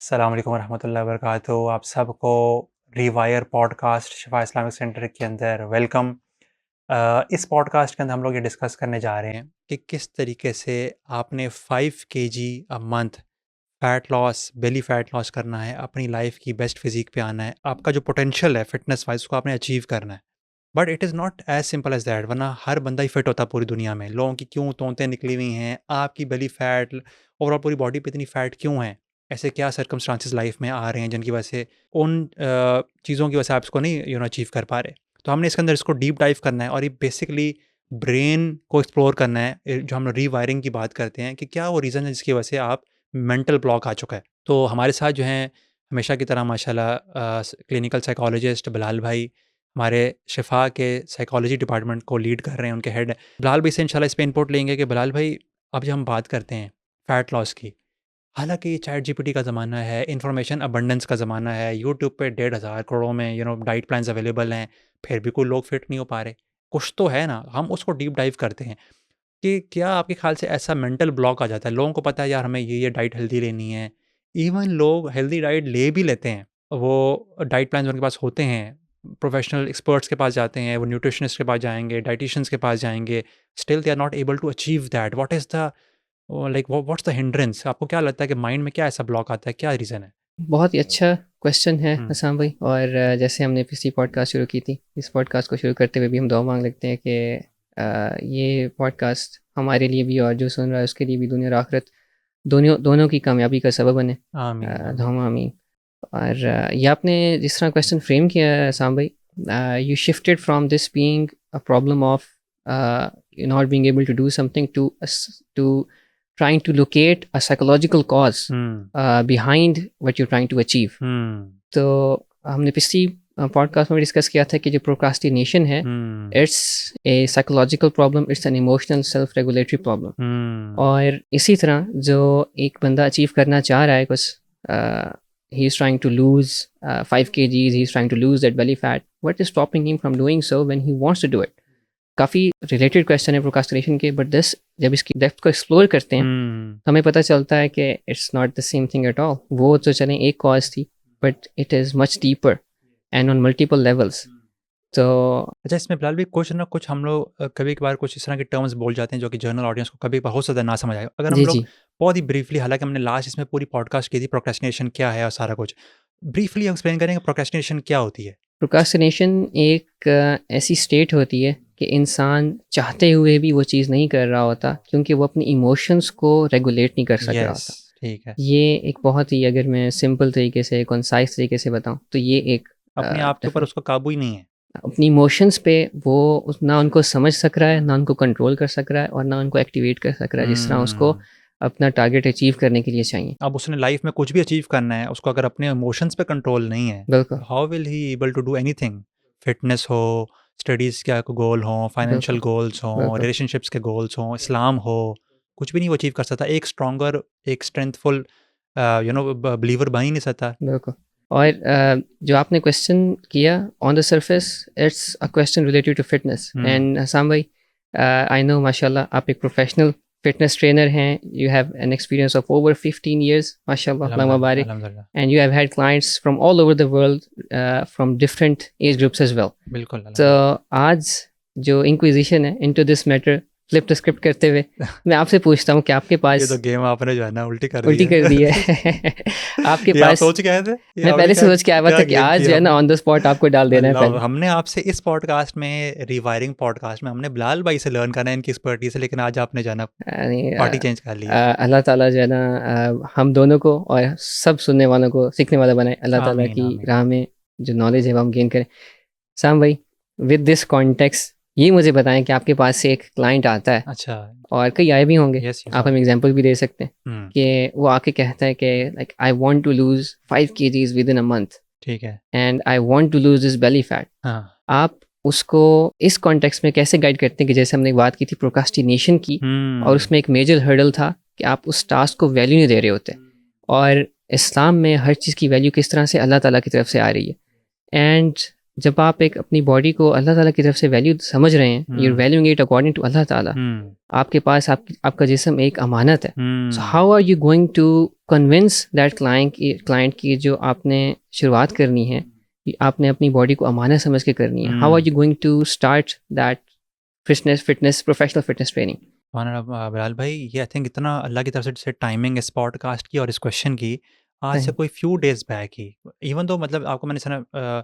अस्सलाम वालेकुम रहमतुल्लाहि व बरकातुहू। आप सबको रिवायर पॉडकास्ट शिफा इस्लामिक सेंटर के अंदर वेलकम। इस पॉडकास्ट के अंदर हम लोग ये डिस्कस करने जा रहे हैं कि किस तरीके से आपने 5 KG a month fat loss, belly fat loss करना है, अपनी लाइफ की बेस्ट फिजिक पे आना है, आपका जो पोटेंशियल है फिटनेस वाइज उसको आपने अचीव करना है। But it is not as simple as that, वरना हर बंदा ही फिट होता पूरी दुनिया में। लोगों की क्यों तोंतें निकली हुई हैं, आपकी बेली फैट, ओवरऑल पूरी बॉडी पे इतनी फैट क्यों है, ऐसे क्या सर्कमस्टांसिस लाइफ में आ रहे हैं जिनकी वजह से उन चीज़ों की वजह से आप इसको नहीं अचीव कर पा रहे। तो हमने इसके अंदर इसको डीप डाइव करना है और ये बेसिकली ब्रेन को एक्सप्लोर करना है। जो हम रीवायरिंग की बात करते हैं कि क्या वो रीज़न है जिसकी वजह से आप मेंटल ब्लॉक आ चुका है। तो हमारे साथ जो हैं हमेशा की तरह माशाल्लाह क्लिनिकल साइकोलॉजिस्ट बिलाल भाई हमारे शिफा के साइकोलॉजी डिपार्टमेंट को लीड कर रहे हैं, उनके हेड हैं। बिलाल भाई से इंशाल्लाह इस पे इनपुट लेंगे कि बिलाल भाई, अब जब हम बात करते हैं फ़ैट लॉस की, हालाँकि ये चैट जीपीटी का ज़माना है, इन्फॉर्मेशन अबंडेंस का ज़माना है, यूट्यूब पे 1,500 करोड़ों में डाइट प्लान्स अवेलेबल हैं, फिर भी कोई लोग फिट नहीं हो पा रहे। कुछ तो है ना, हम उसको डीप डाइव करते हैं कि क्या आपके ख़्याल से ऐसा मेंटल ब्लॉक आ जाता है? लोगों को पता है यार हमें ये डाइट हेल्दी लेनी है, इवन लोग हेल्दी डाइट ले भी लेते हैं, वो डाइट प्लान्स उनके पास होते हैं, प्रोफेशनल एक्सपर्ट्स के पास जाते हैं, वो न्यूट्रिशनिस्ट के पास जाएँगे, डायटीशियंस के पास जाएँगे, still they are not able to achieve that. What is the like what's the hindrance? आपको क्या लगता है कि माइंड में क्या ऐसा ब्लॉक आता है? क्या रीज़न है? बहुत ही अच्छा क्वेश्चन है हुँ, हसाम भाई। और जैसे हमने पिछली पॉडकास्ट शुरू की थी, इस पॉडकास्ट को शुरू करते हुए भी हम दुआ मांग लगते हैं कि ये पॉडकास्ट हमारे लिए भी और जो सुन रहा है उसके लिए भी दुनिया और आखिरत दोनों दोनों की कामयाबी का सबब बने। आमीन, आमीन। दुआ आमीन। और ये आपने जिस तरह क्वेश्चन फ्रेम किया है हसाम भाई, you shifted from this being a problem of not being able to do something to trying to locate a psychological cause hmm, behind what you're trying to achieve. हुँ, तो हमने पिछली पॉडकास्ट में discuss किया था कि जो प्रोक्रास्टिनेशन है, hmm, it's a psychological problem, it's an emotional self regulatory problem. Hmm, और इसी तरह जो एक बंदा अचीव करना चाह रहा है कुछ, he is trying to lose 5 kgs, he is trying to lose that belly fat, what is stopping him from doing so when he wants to do it? काफ़ी रिलेटेड क्वेश्चन है प्रोक्रास्टिनेशन के, but this जब इसकी depth को explore करते हैं हुँ। तो हमें पता चलता है कि it's not the same thing at all. वो तो चलें एक कॉज थी, but it is much deeper and on multiple levels. तो अच्छा, इसमें फिलहाल भी कुछ ना कुछ हम लोग कभी-कभार कुछ इस तरह के टर्म्स बोल जाते हैं जो कि जनरल ऑडियंस को कभी हो सकता है ना समझ आए। अगर हम जी, लोग जी। बहुत ही ब्रीफली, हालाँकि हमने लास्ट इसमें पूरी पॉडकास्ट की थी प्रोक्रेस्टिनेशन क्या है और सारा कुछ। ब्रीफली एक्सप्लेन करेंगे प्रोक्रेस्टिनेशन क्या होती है? प्रोक्रास्टिनेशन एक ऐसी स्टेट होती है कि इंसान चाहते हुए भी वो चीज़ नहीं कर रहा होता, क्योंकि वो अपनी इमोशंस को रेगुलेट नहीं कर सक रहा यस, होता। ठीक है। ये एक बहुत ही, अगर मैं सिंपल तरीके से, कंसाइज़ तरीके से बताऊँ, तो ये एक अपने आप के ऊपर डेफिनेट उसका काबू ही नहीं है। अपनी इमोशंस पे वो ना उनको समझ सक रहा है, ना उनको कंट्रोल कर सक रहा है, और ना उनको एक्टिवेट कर सक रहा है जिस तरह उसको हुँ। अपना टारगेट अचीव करने के लिए चाहिए। अब उसने लाइफ़ में कुछ भी अचीव करना है, उसको अगर अपने इमोशंस पे कंट्रोल नहीं है, बिल्कुल, तो how will he able to do anything? Fitness हो, स्टडीज़ के गोल हों, फाइनेंशियल बिल्कुल, गोल्स हों, बिल्कुल। रिलेशनशिप्स के गोल्स हों, इस्लाम हो, कुछ भी नहीं वो अचीव कर सकता। एक स्ट्रॉन्गर, एक स्ट्रेंथफुल ब बिलीवर बन ही नहीं सकता। बिल्कुल। और जो आपने क्वेश्चन किया, on the surface it's a question related to fitness. Hmm, and Hasam भाई, आई नो माशाल्लाह आप एक प्रोफेशनल फिटनेस ट्रेनर हैं। You have an experience of over 15 years, माशाल्लाह, अल्लाह अल्हम्दुलिल्लाह, मुबारक। अल्हम्दुलिल्लाह। And you have had clients from all over the world, from different age groups as well. बिल्कुल, तो अल्हम्दुलिल्लाह। आज जो इंक्विजिशन है into this matter, flip the script करते हुए मैं आपसे पूछता हूँ कि आपके ये पास तो गेम आपने जो है ना उल्टी कर दी उल्टी है। कर दी है आपके ये आप पास। सोच के आए थे? ये मैं आपने पहले से क्या सोच के आया हुआ क्या था कि गेम आज जो किया है ना आपने? ऑन द स्पॉट आपको डाल देना है अल्लाह! पहले। हमने आपसे इस पॉडकास्ट में, रिवायरिंग पॉडकास्ट में, हमने बिलाल भाई से लर्न करना है इनकी एक्सपर्टीज़ से, लेकिन आज आपने जो है ना यानी पार्टी चेंज कर ली है। अल्लाह ताला जो है ना हम दोनों को और सब सुनने वालों को सीखने वाला बनाए। अल्लाह ताला आमीन, की आमीन। राह में जो नॉलेज है वो हम गेन करें। साम भाई, विद दिस कॉन्टेक्स्ट ये मुझे बताएं कि आपके पास से एक क्लाइंट आता है, अच्छा। और कई आए भी होंगे, यस, यस, आप हम ऑब्वियस। एग्जांपल भी दे सकते हैं, हुँ, कि वो आके कहता है कि like I want to lose 5 kgs within a month ठीक है। And I want to lose this belly fat. हाँ। आप उसको इस कॉन्टेक्स्ट में कैसे गाइड करते हैं कि जैसे हमने बात की थी प्रोक्रास्टिनेशन की, और हुँ, उसमें एक मेजर हर्डल था कि आप उस टास्क को वैल्यू नहीं दे रहे होते, और इस्लाम में हर चीज़ की वैल्यू किस तरह से अल्लाह ताला की तरफ से आ रही है। एंड जब आप एक अपनी बॉडी को अल्लाह ताला की तरफ से वैल्यू समझ रहे हैं, you are valuing it according to Allah ताला, आपके पास आपका जिस्म एक अमानत है. So how are you going to convince that client की जो आपने शुरुआत करनी है, आपने अपनी बॉडी को अमानत समझ के करनी है. How are you going to start that fitness professional fitness training? Bilal भाई, ये आई थिंक इतना अल्लाह की तरफ से जैसे टाइमिंग इस पॉडकास्ट की और इस क्वेश्चन की आज से सही. कोई फ्यू डेज बैक ही, इवन तो मतलब आपको मैंने सुना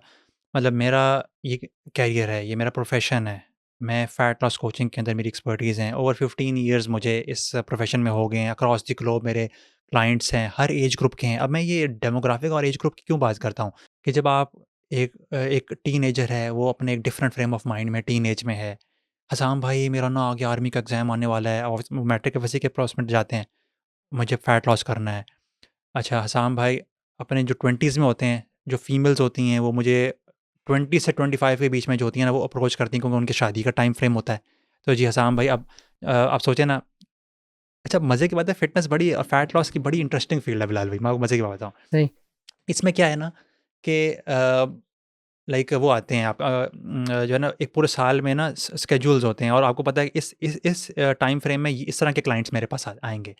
मतलब मेरा ये कैरियर है, ये मेरा प्रोफेशन है, मैं फ़ैट लॉस कोचिंग के अंदर मेरी एक्सपर्टीज़ हैं, ओवर 15 इयर्स मुझे इस प्रोफेशन में हो गए हैं, अक्रॉस द ग्लोब मेरे क्लाइंट्स हैं, हर एज ग्रुप के हैं. अब मैं ये डेमोग्राफिक और एज ग्रुप की क्यों बात करता हूँ कि जब आप एक टीनेजर है, वो अपने एक डिफरेंट फ्रेम ऑफ माइंड में टीनेज में है. हसाम भाई, मेरा ना आगे आर्मी का एग्ज़ाम आने वाला है और मैट्रिक एफएससी के प्लेसमेंट जाते हैं, मुझे फ़ैट लॉस करना है. अच्छा हसाम भाई, अपने जो 20s में होते हैं, जो फीमेल्स होती हैं वो मुझे 20 से 25 के बीच में जो होती हैं ना, वो अप्रोच करती हैं क्योंकि उनकी शादी का टाइम फ्रेम होता है. तो जी हसाम भाई, अब आप सोचें ना. अच्छा, मज़े की बात है, फ़िटनेस बड़ी फ़ैट लॉस की बड़ी इंटरेस्टिंग फ़ील्ड है बिलाल भाई, मैं आपको मज़े की बात बताऊँ. सही. इसमें क्या है ना कि लाइक वो आते हैं आप जो है ना, एक पूरे साल में ना स्केड्यूल्स होते हैं और आपको पता है कि इस टाइम फ्रेम में इस तरह के क्लाइंट्स मेरे पास आएंगे.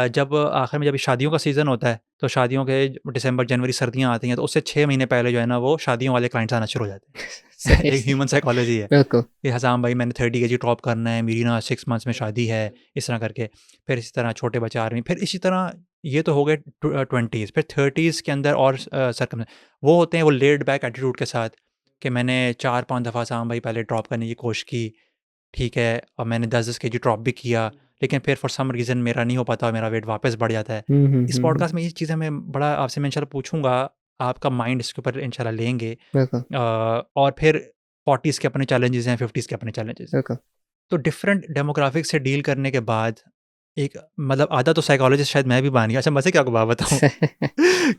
जब आखिर में जब शादियों का सीज़न होता है, तो शादियों के दिसंबर जनवरी सर्दियां आती हैं, तो उससे 6 महीने पहले जो है ना, वो शादियों वाले क्लाइंट्स आना शुरू हो जाते हैं. सही. एक ह्यूमन साइकोलॉजी है बिल्कुल. कि हसाम भाई, मैंने 30 kg ड्रॉप करना है, मेरी ना 6 मंथ्स में शादी है, इस तरह करके. फिर इसी तरह छोटे बच्चे आर्मी, फिर इसी तरह ये तो हो गए 20s. फिर 30s के अंदर और सरकम वो होते हैं, वो लेड बैक एटीट्यूड के साथ कि मैंने 4-5 दफ़ा हसाम भाई पहले ड्रॉप करने की कोशिश की, ठीक है, और मैंने 10-10 kg ड्रॉप भी किया, लेकिन फिर फॉर सम रीज़न मेरा नहीं हो पाता और मेरा वेट वापस बढ़ जाता है. इस पॉडकास्ट में ये चीज़ें मैं बड़ा आपसे मैं इंशाल्लाह पूछूंगा, आपका माइंड इसके ऊपर इंशाल्लाह लेंगे. बिल्कुल. और फिर 40s के अपने चैलेंजेस हैं, 50s के अपने चैलेंजेस हैं. बिल्कुल. तो डिफरेंट डेमोग्राफिक से डील करने के बाद एक मतलब आधा तो साइकोलॉजिस्ट शायद मैं भी बन गया. अच्छा, मज़े क्या आपको बात बताऊँ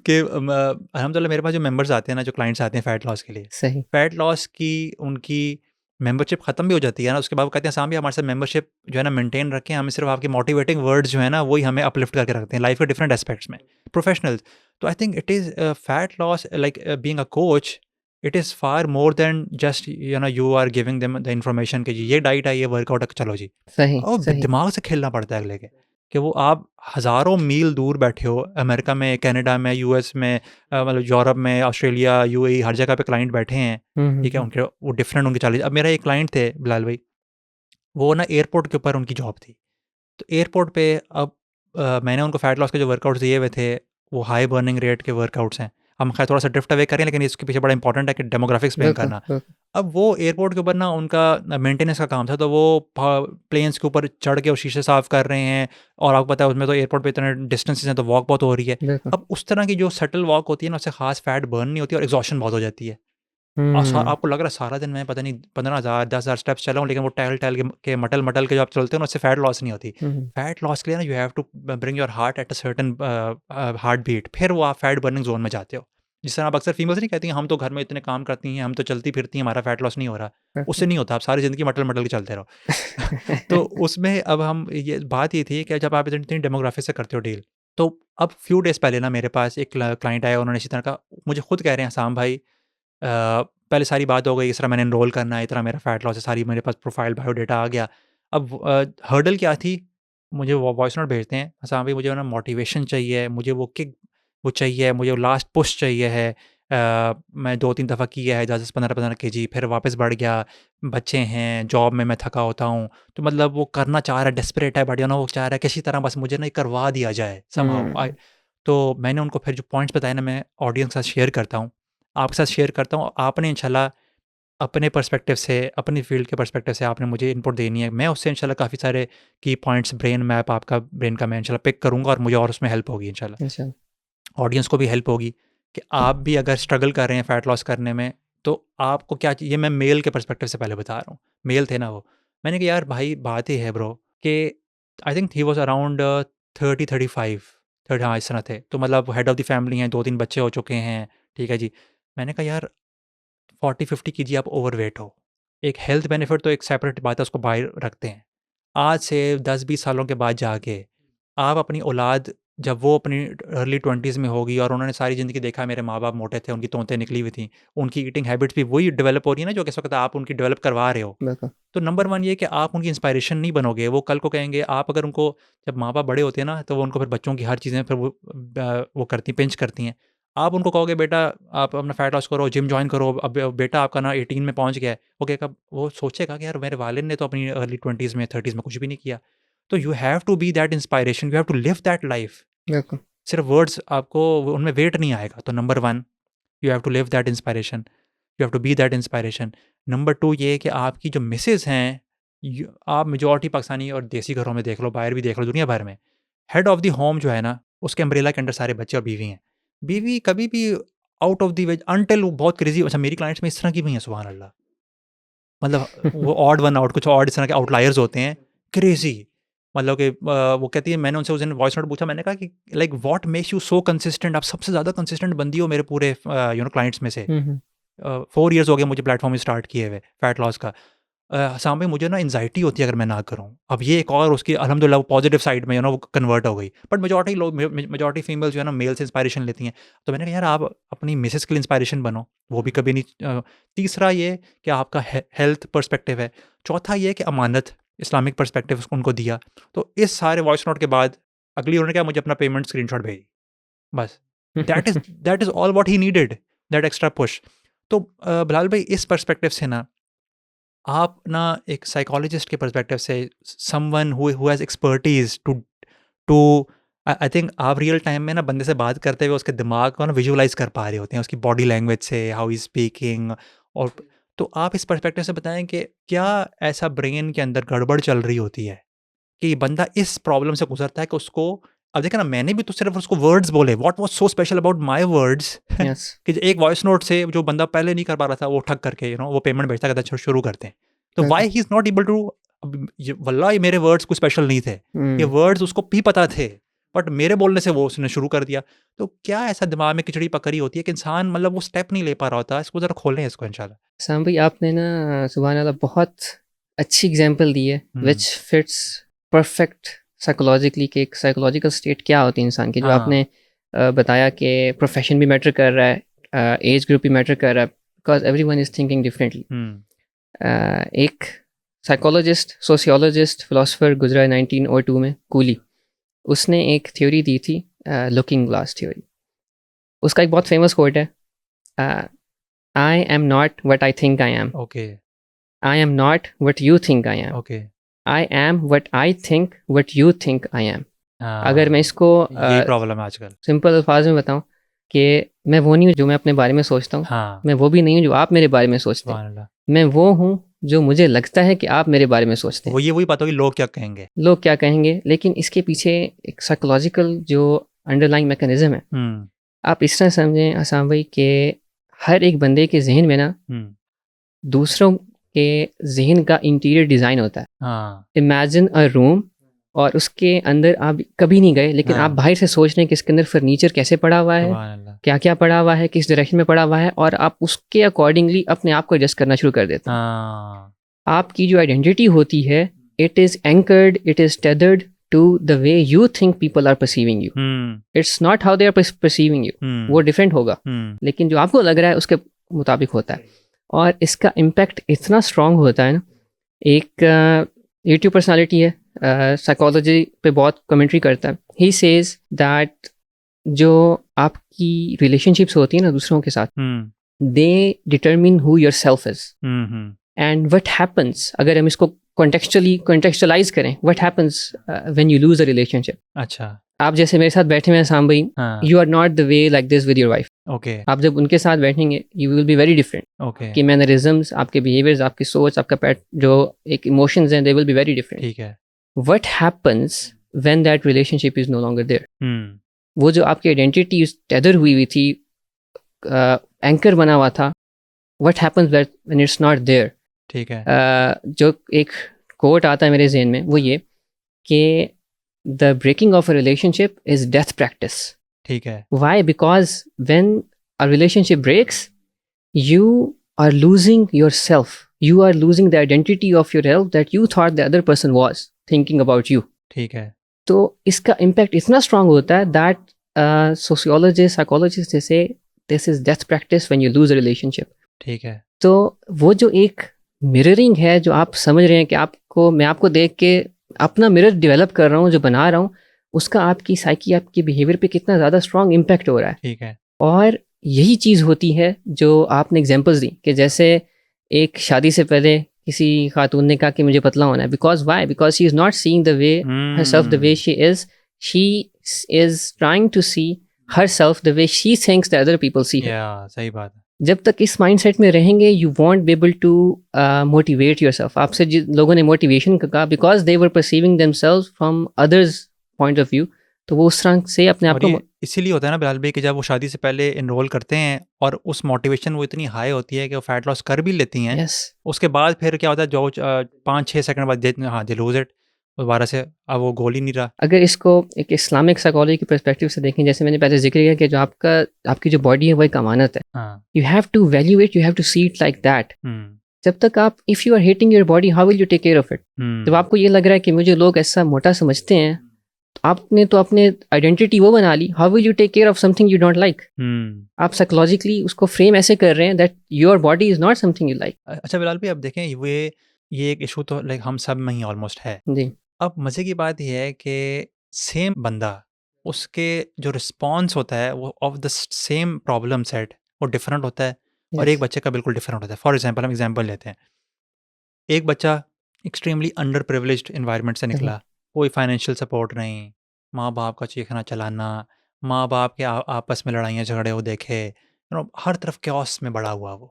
कि अल्हम्दुलिल्लाह मेरे पास जो मेंबर्स आते हैं ना, जो क्लाइंट्स आते हैं फ़ैट लॉस के लिए, सही. फ़ैट लॉस की उनकी मेंबरशिप ख़त्म भी हो जाती है ना, उसके बाद वो कहते हैं साहब भी हमारे साथ मेंबरशिप जो है ना मेंटेन रखें, हमें सिर्फ आपके मोटिवेटिंग वर्ड्स जो है ना, वही हमें अपलिफ्ट करके रखते हैं लाइफ के डिफरेंट एस्पेक्ट्स में, प्रोफेशनल्स. तो I think it is fat loss like being a coach, it is far more than just you are giving them the information कि जी ये डाइट है, ये वर्कआउट है, चलो जी. सही. और सही. दिमाग से खेलना पड़ता है अगले के, कि वो आप हज़ारों मील दूर बैठे हो, अमेरिका में, कनाडा में, यूएस में, मतलब यूरोप में, ऑस्ट्रेलिया, यूएई, हर जगह पे क्लाइंट बैठे हैं, ठीक है, उनके वो डिफरेंट उनके चैलेंज. अब मेरा एक क्लाइंट थे बिलाल भाई, वो ना एयरपोर्ट के ऊपर उनकी जॉब थी. तो एयरपोर्ट पे अब मैंने उनको फ़ैट लॉस के जो वर्कआउट्स दिए हुए थे, वो हाई बर्निंग रेट के वर्कआउट्स हैं. हम खैर थोड़ा सा ड्रिफ्ट अवे करें, लेकिन इसके पीछे बड़ा इंपॉर्टेंट है कि डेमोग्राफिक्स एक्सप्लेन बिल्कुल. करना. बिल्कुल. अब वो एयरपोर्ट के ऊपर ना उनका मेंटेनेंस का काम था, तो वो प्लेन्स के ऊपर चढ़ के और शीशे साफ़ कर रहे हैं, और आपको पता है उसमें तो एयरपोर्ट पे इतने डिस्टेंसेस हैं, तो वॉक बहुत हो रही है. बिल्कुल. अब उस तरह की जो सटल वॉक होती है ना, उससे खास फैट बर्न नहीं होती और एग्जॉशन बहुत हो जाती है. और आपको लग रहा है सारा दिन मैं पता नहीं 15,000 10,000 स्टेप्स चला हूँ, लेकिन वो टहल टहल के मटल मटल के जो आप चलते हो ना, उससे फैट लॉस नहीं होती. फैट लॉस के लिए ना you have to bring your heart at a certain heart beat, फिर वो आप फैट बर्निंग जोन में जाते हो. जिस तरह आप अक्सर फीमेल्स नहीं कहती हैं, हम तो घर में इतने काम करती हैं, हम तो चलती फिरती हैं, हमारा फैट लॉस नहीं हो रहा. उससे नहीं होता, आप सारी ज़िंदगी मटल मटल के चलते रहो. तो उसमें अब हम ये बात ये थी कि जब आप इतनी डेमोग्राफी से करते हो डील, तो अब फ्यू डेज़ पहले ना मेरे पास एक क्लाइंट आया, उन्होंने इसी तरह का मुझे खुद कह रहे हैं, साम भाई पहले सारी बात हो गई, इस तरह मैंने एनरोल करना है, इतना मेरा फ़ैट लॉस है, सारी मेरे पास प्रोफ़ाइल बायोडाटा आ गया. अब हर्डल क्या थी, मुझे वो वॉइस नोट भेजते हैं, हाँ भाई मुझे ना मोटिवेशन चाहिए, मुझे वो किक वो चाहिए, मुझे वो लास्ट पुश चाहिए है. मैं 2-3 दफ़ा किया है, 10-10 15-15 केजी, फिर वापस बढ़ गया, बच्चे हैं, जॉब में मैं थका होता हूँ. तो मतलब वो करना चाह रहा है, डेस्परेट है, बट यू नो वो चाह रहा है किसी तरह बस मुझे ना ये करवा दिया जाए समहाउ. तो मैंने उनको फिर जो पॉइंट्स बताए ना, मैं ऑडियंस के साथ शेयर करता हूँ, आपके साथ शेयर करता हूँ. आपने इंशाल्लाह अपने पर्सपेक्टिव से, अपनी फ़ील्ड के पर्सपेक्टिव से आपने मुझे इनपुट देनी है. मैं उससे इंशाल्लाह काफ़ी सारे की पॉइंट्स, ब्रेन मैप आपका ब्रेन का मैं इंशाल्लाह पिक करूँगा और मुझे और उसमें हेल्प होगी इंशाल्लाह. अच्छा. ऑडियंस को भी हेल्प होगी कि आप भी अगर स्ट्रगल कर रहे हैं फ़ैट लॉस करने में, तो आपको क्या चाहिए. मैं मेल के पर्सपेक्टिव से पहले बता रहा हूँ. मेल थे ना वो. मैंने कहा यार भाई बात ये है ब्रो कि I think he was around 30-35, 30, हाँ इस तरह थे. तो मतलब हेड ऑफ़ द फैमिली हैं, 2-3 बच्चे हो चुके हैं, ठीक है जी. मैंने कहा यार 40-50 केजी आप ओवरवेट हो. एक हेल्थ बेनिफिट तो एक सेपरेट बात है, उसको बाहर रखते हैं. आज से 10-20 सालों के बाद जाके आप अपनी औलाद जब वो अपनी अर्ली 20s में होगी और उन्होंने सारी ज़िंदगी देखा मेरे माँ-बाप मोटे थे, उनकी तोंतें निकली हुई थी, उनकी ईटिंग हैबिट्स भी वही डेवलप हो रही है ना जो कि इस वक़्त आप उनकी डेवलप करवा रहे हो। बिल्कुल। तो नंबर 1 ये है कि आप उनकी इंस्पिरेशन नहीं बनोगे, वो कल को कहेंगे आप अगर उनको जब माँ-बाप बड़े होते हैं ना, तो वो उनको फिर बच्चों की हर चीज़ें फिर वो करती पिंच करती हैं। आप उनको कहोगे बेटा आप अपना फैट लॉस करो, जिम जॉइन करो, अब बेटा आपका ना 18 में पहुँच गया है, वो कहेगा वो सोचेगा कि यार मेरे वालिद ने तो अपनी अर्ली 20s में 30s में कुछ भी नहीं किया। तो you have to be that inspiration, you have to live that life. बिल्कुल। सिर्फ वर्ड्स आपको उनमें वेट नहीं आएगा। तो number 1 you have to live that inspiration, you have to be that inspiration. Number 2 ये है कि आपकी जो मिसेज़ हैं, आप मेजॉरिटी पाकिस्तानी और देसी घरों में देख लो, बाहर भी देख लो, दुनिया भर में हेड ऑफ़ द होम जो है ना, उसके अम्ब्रेला के अंडर सारे बच्चे और बीवी हैं। बीवी कभी भी out of the way until वो बहुत क्रेज़ी, अच्छा मेरी क्लाइंट्स में इस तरह की भी हैं सुभान अल्लाह। मतलब वो ऑड वन आउट, कुछ ऑड इस तरह के आउटलायर्स होते हैं, क्रेज़ी। मतलब कि वो कहती है, मैंने उनसे उस दिन वॉइस नोट पूछा, मैंने कहा कि like what makes you so consistent, आप सबसे ज़्यादा कंसिस्टेंट बंदी हो मेरे पूरे क्लाइंट्स में से। हुँ, हुँ। 4 इयर्स हो गए मुझे प्लेटफ़ॉर्म में स्टार्ट किए हुए फैट लॉस का। हसाम भाई मुझे ना एंग्ज़ायटी होती है अगर मैं ना करूँ। अब ये एक और उसकी अल्हम्दुलिल्लाह वो पॉज़िटिव साइड में वो कन्वर्ट हो गई। बट मेजॉरिटी लोग मेजॉरिटी फीमेल जो है ना मेल से इंस्पिरेशन लेती हैं। तो मैंने कहा यार आप अपनी मिसेज़ के लिए इंस्पिरेशन बनो, वो भी कभी नहीं तीसरा ये कि आपका हेल्थ पर्सपेक्टिव है। चौथा ये कि अमानत, इस्लामिक पर्सपेक्टिव उनको दिया। तो इस सारे वॉइस नोट के बाद अगली उन्होंने कहा मुझे अपना पेमेंट स्क्रीनशॉट भेजिए। बस that is all what he needed, that extra push. तो बिलाल भाई इस पर्सपेक्टिव से ना आप ना एक साइकोलॉजिस्ट के पर्सपेक्टिव से someone who has expertise to to I think आप रियल टाइम में ना बंदे से बात करते हुए उसके दिमाग को ना विजुअलाइज़ कर पा रहे होते हैं, उसकी बॉडी लैंग्वेज से, हाउ ही इज़ स्पीकिंग। और तो आप इस पर्सपेक्टिव से बताएँ कि क्या ऐसा ब्रेन के अंदर गड़बड़ चल रही होती है कि बंदा इस प्रॉब्लम से गुज़रता है कि उसको, अब देखिए ना मैंने भी तो सिर्फ़ उसको वर्ड्स बोले, what was so special about my words yes. कि एक वॉइस नोट से जो बंदा पहले नहीं कर पा रहा था वो ठग करके वो पेमेंट भेजता कहता है शुरू करते हैं। तो बिल्कुल। Why he is not able to, वल्लाही मेरे वर्ड्स कोई स्पेशल नहीं थे। ये हुँ। वर्ड्स उसको भी पता थे, बट मेरे बोलने से वो उसने शुरू कर दिया। तो क्या ऐसा दिमाग में खिचड़ी पकड़ी होती है कि इंसान मतलब वो स्टेप नहीं ले पा रहा होता? इसको ज़रा खोलें इसको इंशाल्लाह। साम भाई आपने ना सुभान अल्लाह बहुत अच्छी एग्जांपल दी है व्हिच फिट्स परफेक्ट साइकोलॉजिकली कि एक साइकोलॉजिकल स्टेट क्या होती है इंसान की, जो हाँ। आपने बताया कि प्रोफेशन भी मैटर कर रहा है, एज ग्रुप भी मैटर कर रहा है, because everyone is thinking differently. एक साइकोलॉजिस्ट, सोशियोलॉजिस्ट, फिलोसफर गुजरा है 1902 में, कूली। उसने एक थ्योरी दी थी, लुकिंग ग्लास थ्योरी। उसका एक बहुत फेमस कोट है, आई am not what I think I am, okay, I am not what you think I am, okay. I am what I think what you think I am. अगर मैं इसको यही problem है आजकल। सिंपल अल्फाज में बताऊं कि मैं वो नहीं हूँ जो मैं अपने बारे में सोचता हूँ, हाँ, मैं वो भी नहीं हूँ जो आप मेरे बारे में सोचते हैं, सुभान अल्लाह। मैं वो हूँ जो मुझे लगता है कि आप मेरे बारे में सोचते हैं। वो ये वही पता होगी लोग क्या कहेंगे। लोग क्या कहेंगे, लेकिन इसके पीछे एक साइकोलॉजिकल जो अंडरलाइंग मैकेनिज्म है, आप इस तरह समझें आसाम भाई कि हर एक बंदे के जहन में ना दूसरों के जहन का इंटीरियर डिज़ाइन होता है। हाँ, इमेजिन अ रूम, और उसके अंदर आप कभी नहीं गए, लेकिन हाँ। आप बाहर से सोच रहे हैं कि इसके अंदर फर्नीचर कैसे पड़ा हुआ है, सुभान अल्लाह। क्या क्या पड़ा हुआ है, किस डायरेक्शन में पड़ा हुआ है, और आप उसके अकॉर्डिंगली अपने आप को एडजस्ट करना शुरू कर देते हैं। हाँ, आपकी जो आइडेंटिटी होती है, it is anchored, it is tethered to the way you think people are perceiving you. It's not how they are perceiving you, वो डिफरेंट होगा, लेकिन जो आपको लग रहा है उसके मुताबिक होता है। और इसका इम्पैक्ट इतना स्ट्रॉन्ग होता है ना, एक यूट्यूब पर्सनालिटी है, साइकोलॉजी पे बहुत कमेंट्री करता है। ही सेज दैट जो आपकी रिलेशनशिप्स होती है ना दूसरों के साथ, they determine who your self is. And what happens, अगर हम इसको कॉन्टेक्चुअलाइज करें, what happens when you lose a relationship. अच्छा, आप जैसे मेरे साथ बैठे हुए हैं साम भाई, हाँ, you are not the way like this with your wife. Okay, आप जब उनके साथ बैठेंगे, you will be very different. Okay, कि मैनरिज्म्स, आपके बिहेवियर्स, आपकी सोच, आपका पैट, जो एक इमोशंस हैं, they will be very different. ठीक है। What happens when that relationship is no longer there. वो जो आपकी आइडेंटिटी टेदर हुई थी, एंकर बना हुआ था, what happens when it's not there. ठीक है। जो एक कोट आता है मेरे जहन में, वो ये कि the breaking of a relationship is death practice. ठीक है। Why? Because when a relationship breaks, you are losing yourself. You are losing the identity of your self that you thought the other person was thinking about you. ठीक है। तो इसका impact इतना strong होता है that sociologist psychologist जैसे this is death practice when you lose a relationship. ठीक है। तो वो जो एक मिररिंग है जो आप समझ रहे हैं कि आपको मैं आपको देख के अपना मिरर डेवलप कर रहा हूँ जो बना रहा हूँ, उसका आपकी साइकी आपके बिहेवियर पे कितना ज़्यादा स्ट्रांग इम्पैक्ट हो रहा है। ठीक है। और यही चीज़ होती है जो आपने एग्जांपल्स दी कि जैसे एक शादी से पहले किसी खातून ने कहा कि मुझे पतला होना है, because why, because she is not seeing the way herself the way she is trying to see herself the way she thinks that other people see her. या सही बात है। जब तक इस माइंडसेट में रहेंगे you won't be able to motivate yourself. आपसे जिन लोगों ने मोटिवेशन का कहा because they were perceiving themselves from others point of view, तो वो उस तरह से अपने आप और को ये इसीलिए होता है ना बिलाल भाई कि जब वो शादी से पहले इनरोल करते हैं और उस मोटिवेशन वो इतनी हाई होती है कि वो फैट लॉस कर भी लेती हैं, यस उसके बाद फिर क्या होता है जो 5-6 सेकंड बाद हाँ दे लूज इट, दोबारा से अब वो गोल ही नहीं रहा। अगर इसको एक इस्लामिक साइकोलॉजी की पर्सपेक्टिव से देखें, जैसे मैंने पहले जिक्र किया कि जो आपकी जो बॉडी है वो एक अमानत है, हाँ। You have to value it, you have to see it like that. जब तक आप if you are hating your body how will you take care of it. जब आपको ये लग रहा है कि मुझे लोग ऐसा मोटा समझते हैं, तो आपने तो अपने आइडेंटिटी वो बना ली, how will you take care of something you don't like. आप साइकोलॉजिकली उसको फ्रेम ऐसे कर रहे हैं that your body is not something you like. अच्छा बिलाल भाई अब देखें ये एक इशू तो लाइक हम सब में ही ऑलमोस्ट है। जी अब मज़े की बात यह है कि सेम बंदा उसके जो रिस्पॉन्स होता है वो of the same problem set वो डिफरेंट होता है और एक यस बच्चे का बिल्कुल डिफरेंट होता है। फॉर एग्जांपल हम एग्जांपल लेते हैं, एक बच्चा एक्सट्रीमली अंडर प्रिविलेज्ड इन्वायरमेंट से निकला, कोई फाइनेंशियल सपोर्ट नहीं, माँ बाप का चीखना चलाना, माँ बाप के आपस में लड़ाइयाँ झगड़े वो देखे, हर तरफ क्योस में बड़ा हुआ वो।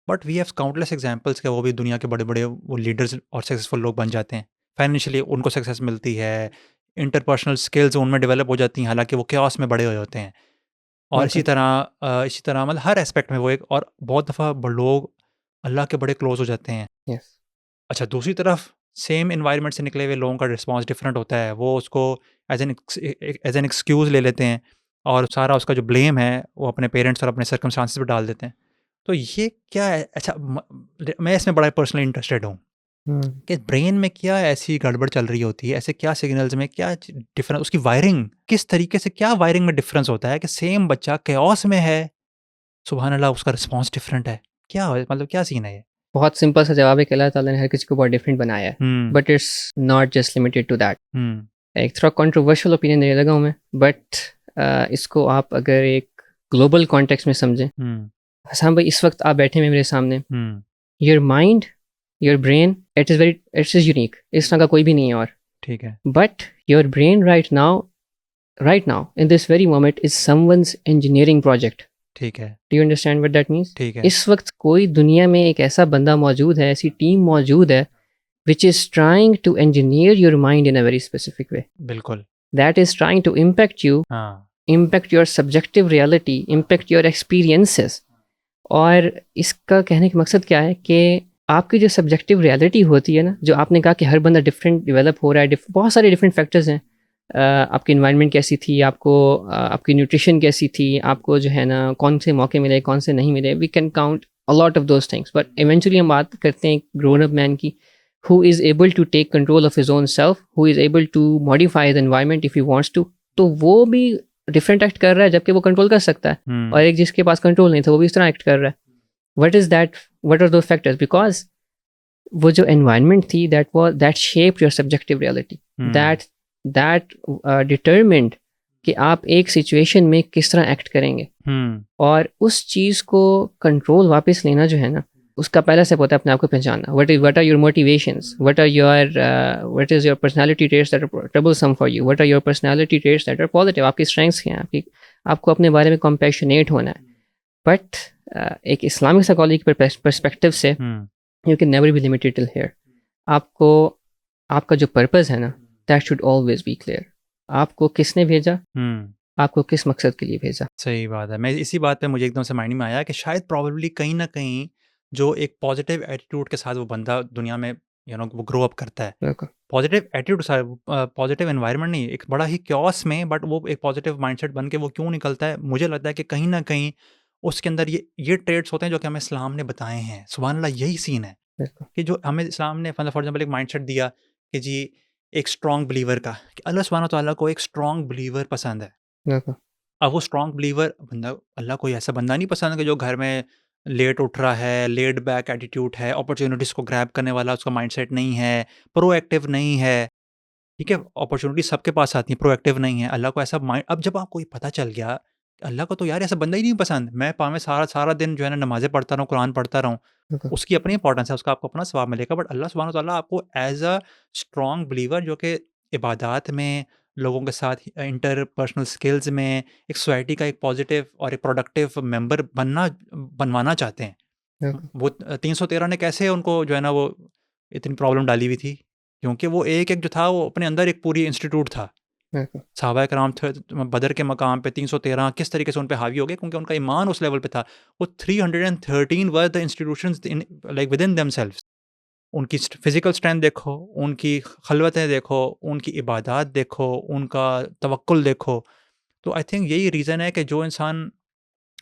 But we have countless examples के वो भी दुनिया के बड़े बड़े वो लीडर्स और सक्सेसफुल लोग बन जाते हैं, फाइनेंशियली उनको सक्सेस मिलती है, इंटरपर्सनल स्किल्स उनमें डेवलप हो जाती हैं, हालांकि वो क्योस में बड़े हुए होते हैं। और इसी तरह मतलब हर एस्पेक्ट में वो एक, और बहुत दफ़ा लोग अल्लाह के बड़े क्लोज हो जाते हैं। यस अच्छा दूसरी तरफ सेम इन्वायरमेंट से निकले हुए लोगों का रिस्पॉन्स डिफरेंट होता है, वो उसको एज एन एक्सक्यूज़ ले लेते हैं और सारा उसका जो ब्लेम है वो अपने पेरेंट्स और अपने सर्कमस्टांसिस पे डाल देते हैं। तो ये क्या है? अच्छा मैं इसमें बड़ा पर्सनली इंटरेस्टेड हूँ कि ब्रेन में क्या ऐसी गड़बड़ चल रही होती है, ऐसे क्या सिग्नल्स में क्या डिफरेंस, उसकी वायरिंग किस तरीके से, क्या वायरिंग में डिफरेंस होता है कि सेम बच्चा केओस में है, सुबहान अल्लाह उसका रिस्पॉन्स डिफरेंट है, क्या मतलब क्या सीन है ये? बहुत सिंपल सा जवाब है कि अल्लाह ताला ने हर किसी को बहुत डिफरेंट बनाया है, but it's not just limited to that. एक थोड़ा कंट्रोवर्शियल ओपिनियन देने लगा हूँ मैं, बट इसको आप अगर एक ग्लोबल कॉन्टेक्स्ट में समझें, हसन भाई इस वक्त आप बैठे हैं मेरे सामने, your mind your brain it is unique, इस तरह का कोई भी नहीं है और ठीक है। But your brain right now in this very moment is someone's engineering project. ठीक है। Do you understand what that means? ठीक है। इस वक्त कोई दुनिया में एक ऐसा बंदा मौजूद है, ऐसी टीम मौजूद है which is trying to engineer your mind in a very specific way, बिल्कुल। That is trying to impact you, impact your subjective reality, impact your experiences. और इसका कहने का मकसद क्या है कि आपकी जो सब्जेक्टिव रियलिटी होती है ना, जो आपने कहा कि हर बंदा डिफरेंट डेवलप हो रहा है, बहुत सारे डिफरेंट फैक्टर्स हैं। आपकी इन्वायरमेंट कैसी थी, आपकी न्यूट्रिशन कैसी थी, आपको जो है ना कौन से मौके मिले कौन से नहीं मिले, we can count a lot of those things, but eventually हम बात करते हैं एक ग्रोन अप मैन की, who is able to take control of his own self, who is able to modify the environment if he wants to. तो वो भी different act कर रहा है जबकि वो कंट्रोल कर सकता है, और एक जिसके पास कंट्रोल नहीं था वो भी इस तरह एक्ट कर रहा है। What is that, what are those factors? Because वो जो एनवायरनमेंट थी that shaped your subjective reality, that determined कि आप एक सिचुएशन में किस तरह एक्ट करेंगे। और उस चीज़ को कंट्रोल वापस लेना जो है ना, उसका पहला स्टेप होता है अपने आप को पहचानना। What are your motivations, what is your personality traits that are troublesome for you, what are your personality traits that are positive, आपकी स्ट्रेंथ्स क्या हैं, आपको अपने बारे में कॉम्पैशनेट होना है। बट एक इस्लामिक साइकोलॉजी के पर्सपेक्टिव से you can never be limited till here. आपको आपका जो पर्पस है ना, that should always be clear. आपको किसने भेजा, आपको किस मकसद के लिए भेजा। सही बात है। मैं इसी बात पे मुझे एकदम से माइंड में आया कि शायद प्रॉब्लली कहीं ना कहीं जो एक पॉजिटिव एटीट्यूड के साथ वो बंदा दुनिया में वो ग्रो अप करता है, पॉजिटिव एटीट्यूड, पॉजिटिव एनवायरनमेंट नहीं, एक बड़ा ही क्योस में, बट वो एक पॉजिटिव माइंडसेट बन के वो क्यों निकलता है, मुझे लगता है कि कहीं ना कहीं उसके अंदर ये ट्रेड्स होते हैं जो कि हमें इस्लाम ने बताए हैं। सुभान अल्लाह, यही सीन है कि जो हमें इस्लाम ने फॉर एग्जाम्पल एक माइंडसेट दिया कि जी एक स्ट्रॉन्ग बिलीवर का कि अल्लाह सुब्हानहू तआला को एक स्ट्रॉन्ग बिलीवर पसंद है। बिल्कुल। अब वो स्ट्रॉन्ग बिलीवर बंदा, अल्लाह कोई ऐसा बंदा नहीं पसंद कि जो घर में लेट उठ रहा है, लेड बैक एटीट्यूड है, अपॉर्चुनिटीज़ को ग्रैब करने वाला उसका माइंडसेट नहीं है, प्रोएक्टिव नहीं है। ठीक है, अपॉर्चुनिटी सबके पास आती है, प्रोएक्टिव नहीं है। अल्लाह को ऐसा माइंड, अब जब आपको ये पता चल गया कि अल्लाह को तो यार ऐसा बंदा ही नहीं पसंद, मैं पाँव में सारा सारा दिन जो है ना नमाज़ें पढ़ता रहूँ, कुरान पढ़ता रहूँ, बिल्कुल। उसकी अपनी इंपॉर्टेंस है, उसका आपको अपना सवाब मिलेगा। बट अल्लाह सुब्हानहू तआला आपको एज़ अ स्ट्रॉन्ग बिलीवर जो कि इबादत में, लोगों के साथ इंटरपर्सनल स्किल्स में, एक सोसाइटी का एक पॉजिटिव और एक प्रोडक्टिव मेंबर बनवाना चाहते हैं। बिल्कुल। वो 313 ने कैसे उनको जो है ना वो इतनी प्रॉब्लम डाली हुई थी, क्योंकि वो एक-एक जो था वो अपने अंदर एक पूरी इंस्टीट्यूट था। बिल्कुल। सहाबाए कराम थे, बदर के मकाम पे 313 किस तरीके से उन पे हावी हो गए, क्योंकि उनका ईमान उस लेवल पे था। वो 313 were the institutions in like within themselves. उनकी फिज़िकल स्ट्रेंथ देखो, उनकी खलवतें देखो, उनकी इबादत देखो, उनका तवक्कुल देखो। तो आई थिंक यही रीज़न है कि जो इंसान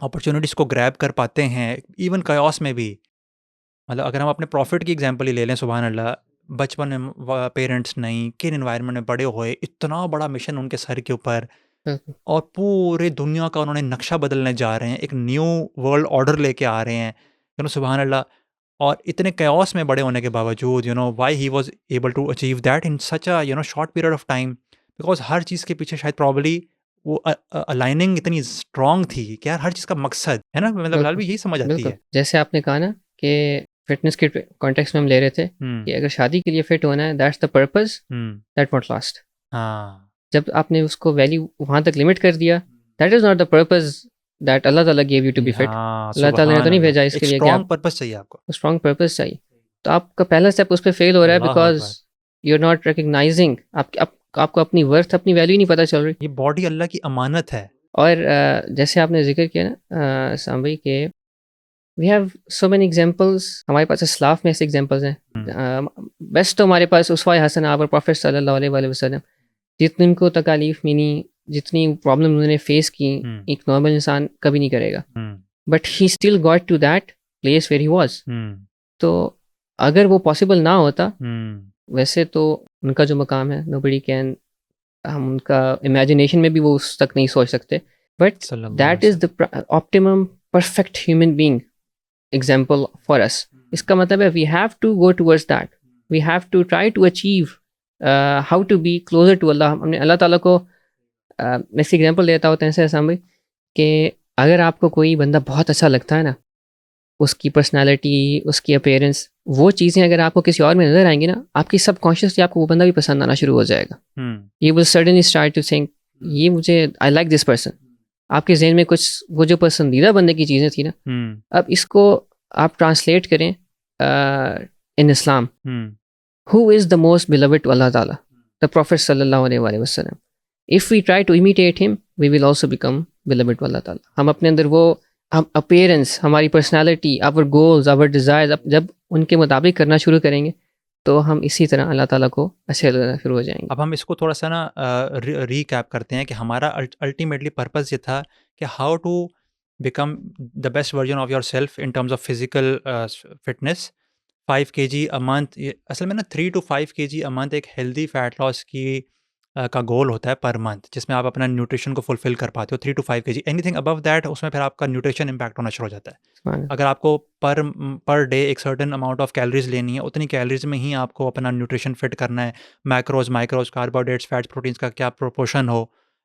अपॉर्च्युनिटीज़ को ग्रैब कर पाते हैं, इवन chaos में भी, मतलब अगर हम अपने प्रॉफिट की एग्जांपल ही ले लें, सुभान अल्लाह, बचपन में पेरेंट्स नहीं, किन एनवायरनमेंट में बड़े हुए, इतना बड़ा मिशन उनके सर के ऊपर, बिल्कुल। और पूरे दुनिया का उन्होंने नक्शा बदलने जा रहे हैं, एक न्यू वर्ल्ड ऑर्डर लेके आ रहे हैं, सुभान अल्लाह। और इतने chaos में बड़े होने के बावजूद why he was able to achieve that in such a short period of time, because हर चीज़ के पीछे शायद प्रॉब्ली वो अलाइनिंग इतनी स्ट्रांग थी कि यार हर चीज़ का मकसद है ना, मतलब फिलहाल बिल्कुल। भी यही समझ आती बिल्कुल। है। जैसे आपने कहा ना कि फ़िटनेस के कॉन्टेक्स्ट में हम ले रहे थे हुँ, कि अगर शादी के लिए फ़िट होना है, that's the purpose, hmm, that won't last. हाँ, जब आपने उसको वैल्यू वहाँ तक लिमिट कर दिया, that is not the purpose that Allah ताला give you to be fit. हाँ, अल्लाह ताला ने तो सुबहान नहीं अल्लाह, भेजा एक इसके लिए कि स्ट्रांग आप पर्पस चाहिए आपको। स्ट्रॉन्ग पर्पज़ चाहिए। तो आपका पहला स्टेप उस पे फ़ेल हो रहा है अल्लाह बिकॉज़ अकबर! यू आर नॉट रिकॉग्नाइज़िंग आपको अपनी वर्थ, अपनी वैल्यू नहीं पता चल रही। ये बॉडी अल्लाह की अमानत है। और जैसे आपने ज़िक्र किया ना साम भाई के we have so many examples, हमारे पास इस्लाफ में ऐसे एग्जांपल्स हैं। हुँ, बेस्ट तो हमारे पास उसवा हसना पर प्रोफेट सल्लल्लाहु अलैहि वसल्लम, जितनी उनको तकालीफ मिली, जितनी प्रॉब्लम उन्होंने फेस की, हुँ, एक नॉर्मल इंसान कभी नहीं करेगा। Hmm, but he still got to that place where he was. Hmm, तो अगर वो पॉसिबल ना होता, हुँ, वैसे तो उनका जो मकाम है नोबडी कैन, हम उनका इमेजिनेशन में भी वो उस तक नहीं सोच सकते। बट सल्लल्लाहु दैट अलैहि is the optimum perfect human being example for us. इसका मतलब है we have to go towards that, we have to try to achieve how to be closer to Allah. हमने अल्लाह ताला को मैं इसकी एग्जाम्पल देता हूँ ऐसे ऐसा भाई कि अगर आपको कोई बंदा बहुत अच्छा लगता है ना, उसकी पर्सनालिटी, उसकी अपीयरेंस, वो चीज़ें अगर आपको किसी और में नज़र आएंगी ना, आपकी सबकॉन्शियसली आपको वो बंदा भी पसंद आना शुरू हो जाएगा। Hmm, you will suddenly start to think ये मुझे, आई लाइक दिस पर्सन। आपके जहन में कुछ वो जो पसंदीदा बंदे की चीज़ें थी ना, हुँ, अब इसको आप ट्रांसलेट करें in Islam, hmm, who is the most beloved to Allah ताला, द प्रॉफिट सल्लल्लाहु अलैहि वसल्लम। If we try to imitate him, we will also become beloved to Allah ताला। हम अपने अंदर वो हम अपीयरेंस, हमारी personality, our goals, our desires जब उनके मुताबिक करना शुरू करेंगे, तो हम इसी तरह अल्लाह ताला को अच्छे लगना शुरू हो जाएंगे। अब हम इसको थोड़ा-सा ना रीकैप करते हैं कि हमारा अल्टीमेटली पर्पस ये था कि how to become the best version of yourself in terms of physical fitness. 5 KG a month, ये असल में ना 3 टू 5 केजी अ मंथ एक हेल्दी फैट लॉस की का गोल होता है पर मंथ, जिसमें आप अपना न्यूट्रिशन को फुलफिल कर पाते हो। 3 to 5 KG, anything above that उसमें फिर आपका न्यूट्रिशन इम्पैक्ट होना शुरू हो जाता है। सुभान अल्लाह। अगर आपको पर डे एक सर्टेन अमाउंट ऑफ कैलोरीज लेनी है, उतनी कैलोरीज में ही आपको अपना न्यूट्रिशन फिट करना है। मैक्रोज, माइक्रोज, कार्बोहाइड्रेट्स, फैट्स, प्रोटीन्स का क्या प्रोपोर्शन हो।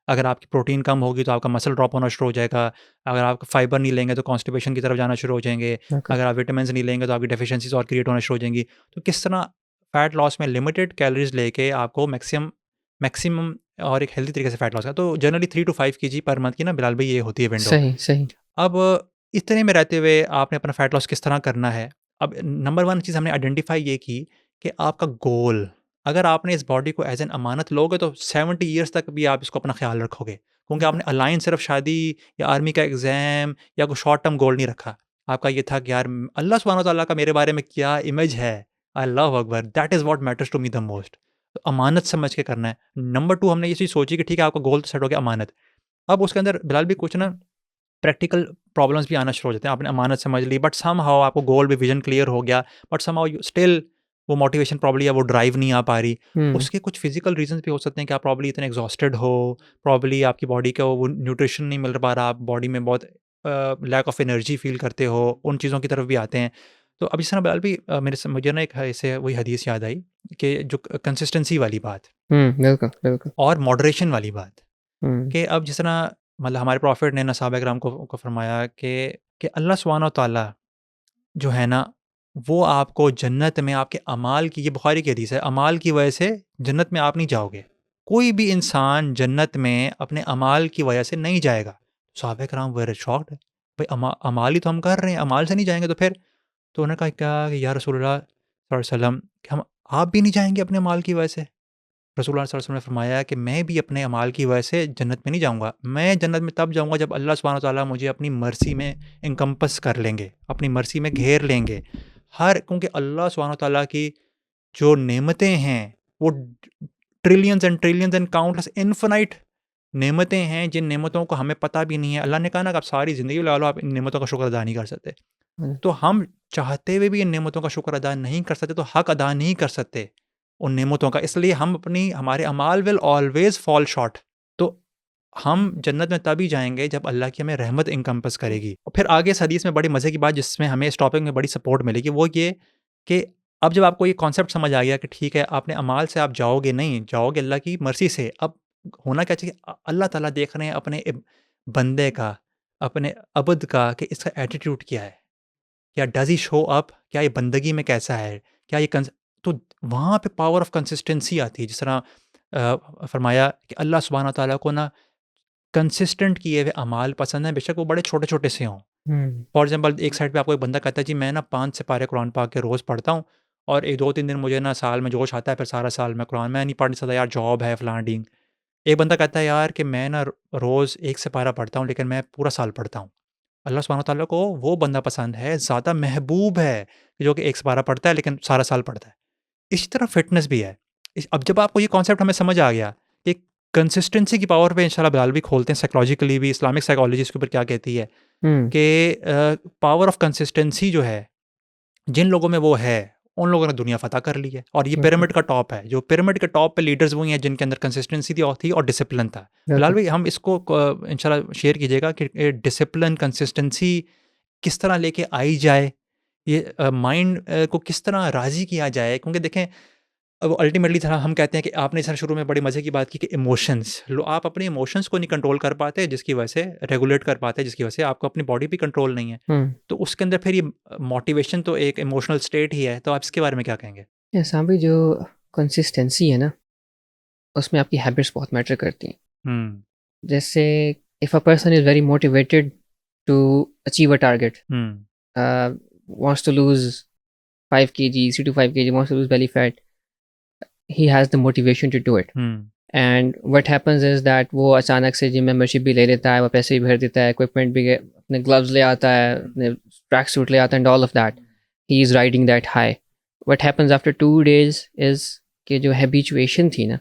अगर आपकी प्रोटीन कम होगी तो आपका मसल ड्रॉप होना शुरू हो जाएगा। अगर आप फाइबर नहीं लेंगे तो कॉन्स्टिपेशन की तरफ जाना शुरू हो जाएंगे। बिल्कुल। अगर आप विटामिन नहीं लेंगे तो आपकी डेफिशिएंसीज और क्रिएट होना शुरू हो जाएंगी। तो किस तरह फैट लॉस में लिमिटेड कैलोरीज लेके आपको मैक्सिमम मैक्सिमम और एक हेल्दी तरीके से फैट लॉस का, तो generally 3 to 5 KG per month की ना बिलाल भाई ये होती है विंडो। सही, सही। अब इतने में रहते हुए आपने अपना फैट लॉस किस तरह करना है? अब नंबर 1 चीज़ हमने आइडेंटिफ़ाई ये की कि आपका गोल, अगर आपने इस बॉडी को एज़ एन अमानत लोगे तो 70 ईयर्स तक भी आप इसको अपना ख़्याल रखोगे। क्योंकि आपने अलाइन सिर्फ़ शादी या आर्मी का एग्ज़ाम या कोई शॉर्ट टर्म गोल नहीं रखा। आपका ये था कि यार अल्लाह सुब्हानहू तआला का मेरे बारे में क्या इमेज है? अल्लाहू अकबर! That is what matters to me the most. तो अमानत समझ के करना है। नंबर 2 हमने ये चीज़ सोची कि ठीक है, आपका गोल तो सेट हो गया अमानत। अब उसके अंदर बिलाल भी कुछ ना प्रैक्टिकल प्रॉब्लम्स भी आना शुरू हो जाते हैं। आपने अमानत समझ ली, बट समहाउ आपको गोल भी विज़न क्लियर हो गया, बट समहाउ यू स्टिल वो मोटिवेशन प्रॉब्ली या वो ड्राइव नहीं आ पा रही, हम्म उसके कुछ फिजिकल रीजंस भी हो सकते हैं कि आप प्रॉब्ली इतने एग्जॉस्टेड हो, प्रॉब्ली आपकी बॉडी का वो न्यूट्रिशन नहीं मिल पा रहा, आप बॉडी में बहुत लैक ऑफ एनर्जी फील करते हो, उन चीज़ों की तरफ भी आते हैं। तो अभी सना बिलाल भी मुझे ना एक ऐसे वही हदीस याद आई कि जो कंसिस्टेंसी वाली बात बिल्कुल बिल्कुल। और मॉडरेशन वाली बात, हम्म कि अब जिस तरह मतलब हमारे प्रॉफिट ने सहाबा किराम को फरमाया कि अल्लाह सुब्हानहू व तआला जो है ना, वो आपको जन्नत में आपके अमाल की, ये बुखारी की हदीस है, अमाल की वजह से जन्नत में आप नहीं जाओगे। कोई भी इंसान जन्नत में अपने अमाल की वजह से नहीं जाएगा। सहाबा किराम वर शॉक्ड, भाई अमाल ही तो हम कर रहे हैं, अमाल से नहीं जाएंगे तो फिर? तो उन्होंने कहा क्या कि या रसूलुल्लाह सल्लल्लाहु अलैहि वसल्लम, कि हम आप भी नहीं जाएंगे अपने अमाल की वजह से? रसूलुल्लाह सल्लल्लाहु अलैहि वसल्लम ने फरमाया कि मैं भी अपने अमाल की वजह से जन्नत में नहीं जाऊँगा। मैं जन्नत में तब जाऊँगा जब अल्लाह सुब्हानहू व तआला मुझे अपनी मर्ज़ी में एनकम्पस कर लेंगे, अपनी मर्ज़ी में घेर लेंगे। क्योंकि अल्लाह सुब्हानहू व तआला की जो नेमतें हैं, वो ट्रिलियंस एंड काउंटलेस इन्फिनाइट नेमतें हैं, जिन नेमतों को हमें पता भी नहीं है। अल्लाह ने कहा ना कि आप सारी ज़िंदगी लगा लो, आप इन नेमतों का शुक्र अदा नहीं कर सकते। हम्म तो हम चाहते हुए भी इन नेमतों का शुक्र अदा नहीं कर सकते, तो हक अदा नहीं कर सकते उन नेमतों का, इसलिए हमारे अमाल विल ऑलवेज फॉल शॉर्ट। तो हम जन्नत में तभी जाएंगे जब अल्लाह की हमें रहमत इनकम्पस करेगी। और फिर आगे इस हदीस में बड़ी मज़े की बात, जिसमें हमें इस टॉपिक में बड़ी सपोर्ट मिलेगी, वो ये कि अब जब आपको ये कॉन्सेप्ट समझ आ गया कि ठीक है, आपने अमाल से आप जाओगे नहीं, जाओगे अल्लाह की मर्ज़ी से। अब होना क्या चाहिए, अल्लाह ताला देख रहे हैं अपने बंदे का, अपने अब्द का, कि इसका एटीट्यूड क्या है, क्या डज़ ही शो अप, क्या ये बंदगी में कैसा है, क्या ये तो वहाँ पे पावर ऑफ कंसिस्टेंसी आती है। जिस तरह फरमाया कि अल्लाह सुब्हानहू व तआला को ना कंसिस्टेंट किए हुए अमाल पसंद हैं, बेशक वो बड़े छोटे-छोटे से हों। हम्म फॉर एग्जांपल एक साइड पे आपको एक बंदा कहता है जी मैं ना 5 सिपारे कुरान पाक के रोज़ पढ़ता हूँ, और एक 2-3 दिन मुझे ना साल में जोश आता है, फिर सारा साल मैं कुरान मैं नहीं पढ़ सकता यार, जॉब है फलाना ढींग। एक बंदा कहता है यार कि मैं ना रोज़ 1 सिपारा पढ़ता हूँ, लेकिन मैं पूरा साल पढ़ता हूँ। अल्लाह सुब्हानहू व तआला को वो बंदा पसंद है, ज़्यादा महबूब है, कि जो कि 1 सिपारा पढ़ता है लेकिन सारा साल पढ़ता है। इसी तरह फ़िटनेस भी है। अब जब आपको ये कॉन्सेप्ट हमें समझ आ गया कि कंसिस्टेंसी की पावर पे इंशाल्लाह बिलाल भी खोलते हैं, साइकोलॉजिकली भी इस्लामिक साइकोलॉजी इसके ऊपर क्या कहती है, हम्म कि पावर ऑफ कंसिस्टेंसी जो है, जिन लोगों में वो है, उन लोगों ने दुनिया फ़तह कर ली है। और ये बिल्कुल पिरामिड का टॉप है, जो पिरामिड के टॉप पे लीडर्स वही हैं जिनके अंदर कंसिस्टेंसी थी और डिसिप्लिन था। बिलाल बिल्कुल। भाई, हम इसको इंशाल्लाह शेयर कीजिएगा कि डिसिप्लिन, कंसिस्टेंसी किस तरह लेके आई जाए, ये माइंड को किस तरह राज़ी किया जाए? क्योंकि देखें, अब अल्टीमेटली तरह हम कहते हैं कि आपने सर शुरू में बड़ी मज़े की बात की कि इमोशंस, लो आप अपने इमोशंस को नहीं कंट्रोल कर पाते, जिसकी वजह से रेगुलेट कर पाते, जिसकी वजह से आपको अपनी बॉडी भी कंट्रोल नहीं है। हम्म तो उसके अंदर फिर ये मोटिवेशन तो एक इमोशनल स्टेट ही है, तो आप इसके बारे में क्या कहेंगे? सांभी जो कंसिस्टेंसी है ना, उसमें आपकी हैबिट्स बहुत मैटर करती हैं। हुँ, जैसे if a person is very motivated to achieve a target, hmm, wants to lose 5 kg, 3 to 5 kg, wants to lose belly fat, he has the motivation to do it. Hmm, and what happens is that वो अचानक से gym membership भी ले लेता है, वो पैसे भी भर देता है, इक्विपमेंट भी अपने ग्लव्स ले आता है, अपने ट्रैक सूट ले आता है, and all of that he is riding that high. What happens after 2 days is कि जो हैबिचुएशन थी ना,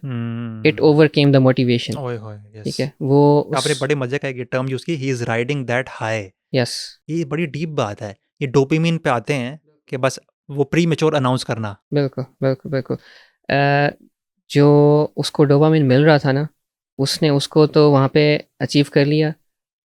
it hmm. Overcame the motivation. ओए होए! ठीक यस। है, वो आपने उस बड़े मज़े का एक ये टर्म यूज़ की, he is riding that high. Yes ये बड़ी डीप बात है। ये डोपामाइन पे आते हैं कि बस वो प्रीमैच्योर अनाउंस करना। बिल्कुल बिल्कुल बिल्कुल। अ, जो उसको डोपामिन मिल रहा था ना, उसने उसको तो वहाँ पे अचीव कर लिया।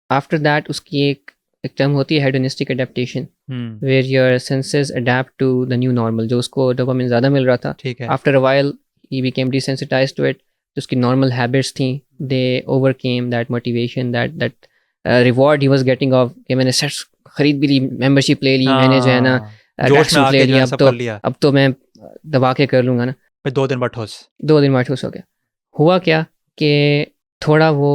आफ्टर दैट उसकी एक टर्म होती है hedonistic adaptation, hmm, where your senses adapt to the new normal. जो उसको डोपामिन ज़्यादा मिल रहा था, ठीक है। After a while he became desensitized to it. जो उसकी नॉर्मल हैबिट्स थी, they overcame that motivation, that reward he was getting of कि मैंने सेट्स खरीद भी ली, मेंबरशिप ले ली, मैंने जो है ना हाँ, ट्रैक जोश में सूट ले आके जो है लिया, ना सब कर लिया, अब तो मैं दबा के कर लूँगा ना। फिर 2 दिन बाद ठोस। 2 दिन बाद ठुस हो गया। हुआ क्या कि थोड़ा वो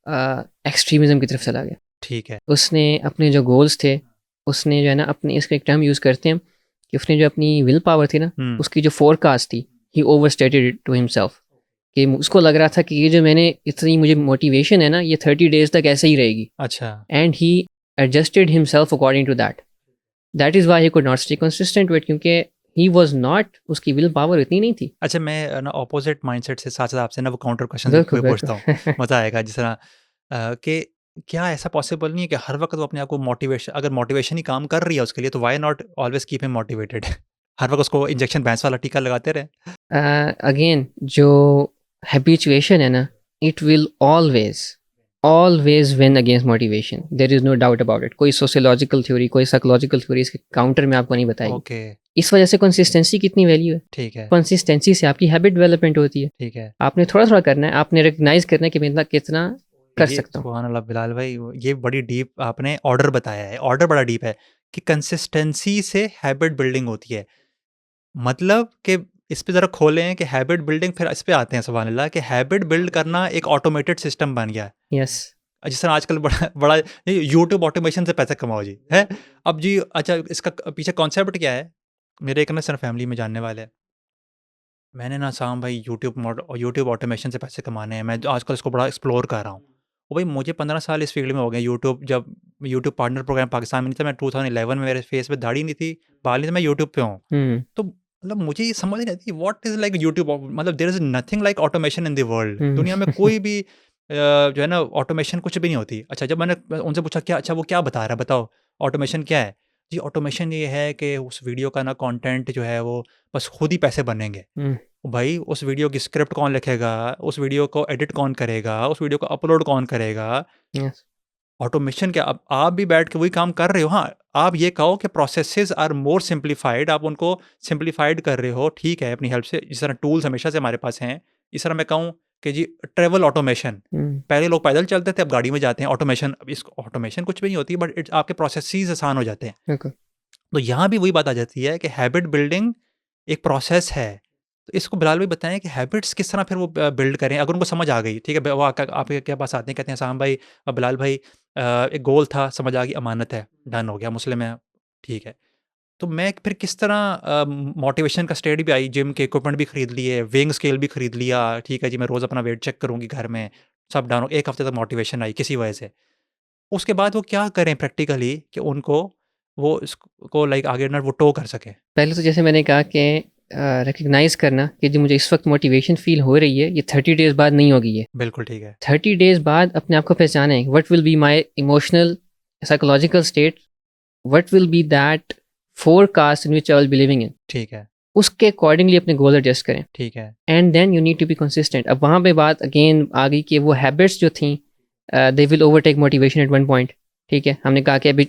एक्सट्रीमिज़म की तरफ चला गया। ठीक है। उसने अपने जो गोल्स थे, उसने जो है ना अपने इसका एक टर्म यूज़ करते हैं कि उसने जो अपनी विल पावर थी ना, हुँ, उसकी जो फोरकास्ट थी, ही ओवरस्टेटेड इट टू हिमसेल्फ। कि उसको लग रहा था कि ये जो मैंने इतनी मुझे मोटिवेशन है ना, ये 30 डेज़ तक ऐसे ही रहेगी। अच्छा। And he adjusted himself according to that. That is why he could not stay consistent with, क्योंकि ही वाज़ नॉट, उसकी विल पावर इतनी नहीं थी। अच्छा, मैं ना ऑपोज़िट माइंडसेट से साथ-साथ आपसे ना वो काउंटर क्वेश्चन बिल्कुल, भी पूछता हूँ, बिल्कुल। मज़ा आएगा। जिस तरह कि क्या ऐसा पॉसिबल नहीं है कि हर वक़्त वो अपने आप को मोटिवेशन, अगर मोटिवेशन ही काम कर रही है उसके लिए, तो why not always keep him motivated? हर वक्त उसको इंजेक्शन भैंस वाला टीका लगाते रहे। अगेन जो हैबिचुएशन है ना, it will always win against motivation, there is no doubt about it. कोई सोशियोलॉजिकल थ्योरी, कोई साइकोलॉजिकल थ्योरी इसके काउंटर में आपको नहीं बताएगी। ओके, इस वजह से कंसिस्टेंसी कितनी वैल्यू है। ठीक है, कंसिस्टेंसी से आपकी हैबिट डेवलपमेंट होती है। ठीक है। आपने थोड़ा थोड़ा करना है, आपने रिकग्नाइज करना है कि मैं कितना कर ये सकता हूँ। सुभान अल्लाह बिलाल भाई, ये बड़ी डीप आपने ऑर्डर बताया है। ऑर्डर बड़ा डीप है कि कंसिस्टेंसी से हैबिट बिल्डिंग होती है। मतलब कि इस पे ज़रा खोलें कि हैबिट बिल्डिंग, फिर इस पे आते हैं सुभान अल्लाह, कि हैबिट बिल्ड करना एक ऑटोमेटेड सिस्टम बन गया है। यस। जिस तरह आजकल बड़ा बड़ा यूट्यूब ऑटोमेशन से पैसे कमाओ जी, है। अब जी अच्छा, इसका पीछे कॉन्सेप्ट क्या है? मेरे एक ना सर फैमिली में जानने वाले हैं। मैंने ना शाम भाई यूट्यूब ऑटोमेशन से पैसे कमाने हैं, मैं आजकल इसको बड़ा एक्सप्लोर कर रहा हूँ। और भाई मुझे 15 साल इस फील्ड में हो गए। जब यूट्यूब पार्टनर प्रोग्राम पाकिस्तान में नहीं था, मैं 2011 में, मेरे फेस पे दाढ़ी नहीं थी, बाल नहीं थे, मैं यूट्यूब पे हूँ। तो मतलब मुझे ये समझ नहीं आती व्हाट इज़ लाइक यूट्यूब, मतलब there is nothing like automation in the world. दुनिया में कोई भी जो है ना ऑटोमेशन कुछ भी नहीं होती। अच्छा, जब मैंने उनसे पूछा क्या, अच्छा वो क्या बता रहा है बताओ, ऑटोमेशन क्या है? जी ऑटोमेशन ये है कि उस वीडियो का ना कंटेंट जो है वो बस खुद ही पैसे बनेंगे। भाई उस वीडियो की स्क्रिप्ट कौन लिखेगा, उस वीडियो को एडिट कौन करेगा, उस वीडियो को अपलोड कौन करेगा? यस। ऑटोमेशन क्या, अब आप भी बैठ के वही काम कर रहे हो। हाँ, आप ये कहो कि प्रोसेसेस आर मोर सिंप्लीफाइड, आप उनको सिंप्लीफाइड कर रहे हो, ठीक है, अपनी हेल्प से। जिस तरह टूल्स हमेशा से हमारे पास हैं, इस तरह मैं कहूँ कि जी ट्रैवल ऑटोमेशन, पहले लोग पैदल चलते थे, अब गाड़ी में जाते हैं। ऑटोमेशन, अब इस ऑटोमेशन कुछ भी नहीं होती, बट इट्स आपके प्रोसेसेस आसान हो जाते हैं। तो यहाँ भी वही बात आ जाती है कि हैबिट बिल्डिंग एक प्रोसेस है। तो इसको बिलाल भाई बताएं कि हैबिट्स किस तरह फिर वो बिल्ड करें, अगर उनको समझ आ गई, ठीक है, वो आपके पास आते हैं, कहते हैं साहब भाई, बिलाल भाई, एक गोल था, समझ आ गई, अमानत है, डन हो गया, मुस्लिम है, ठीक है। तो मैं फिर किस तरह मोटिवेशन का स्टेट भी आई, जिम के इक्विपमेंट भी खरीद लिए, वेइंग स्केल भी खरीद लिया, ठीक है जी, मैं रोज़ अपना वेट चेक करूँगी घर में, सब डन हो। एक हफ्ते तक मोटिवेशन आई किसी वजह से। उसके बाद वो क्या करें प्रैक्टिकली कि उनको वो इसको लाइक आगे ना वो टो कर सकें? पहले तो जैसे मैंने कहा कि रिकग्नाइज करना कि जो मुझे इस वक्त मोटिवेशन फील हो रही है, ये 30 डेज बाद नहीं होगी। ये बिल्कुल ठीक है। 30 डेज बाद अपने आप को पहचाने, what will be my emotional psychological state, what will be that forecast in which I will B living in. ठीक है, उसके अकॉर्डिंगली अपने गोल एडजस्ट करें, ठीक है, and then you need to be consistent. अब वहाँ पे बात अगेन आ गई कि वो हैबिट्स जो थी they will overtake motivation at one point. ठीक है, हमने कहा कि अभी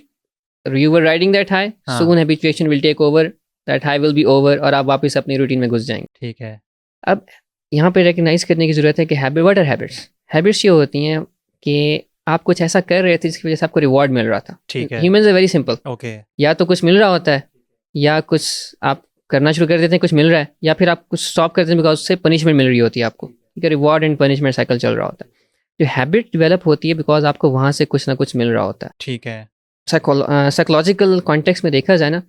you were riding that high, हाँ। Soon habituation will take over, that high will be over, और आप वापस अपनी रूटीन में घुस जाएंगे। ठीक है, अब यहाँ पे रिकग्नाइज करने की ज़रूरत है कि habit, what are habits. Habits ये होती हैं कि आप कुछ ऐसा कर रहे थे जिसकी वजह से आपको रिवॉर्ड मिल रहा था। ठीक है, humans are very simple, okay, या तो कुछ मिल रहा होता है, या कुछ आप करना शुरू कर देते हैं, कुछ मिल रहा है, या फिर आप कुछ स्टॉप करते हैं बिकॉज उससे पनिशमेंट मिल रही होती है आपको। ठीक है, रिवॉर्ड एंड पनिशमेंट साइकिल चल रहा होता है। जो हैबिट डेवलप होती है बिकॉज आपको वहाँ से कुछ ना कुछ मिल रहा होता है। ठीक है, साइकोलॉजिकल कॉन्टेक्स्ट में देखा जाए ना,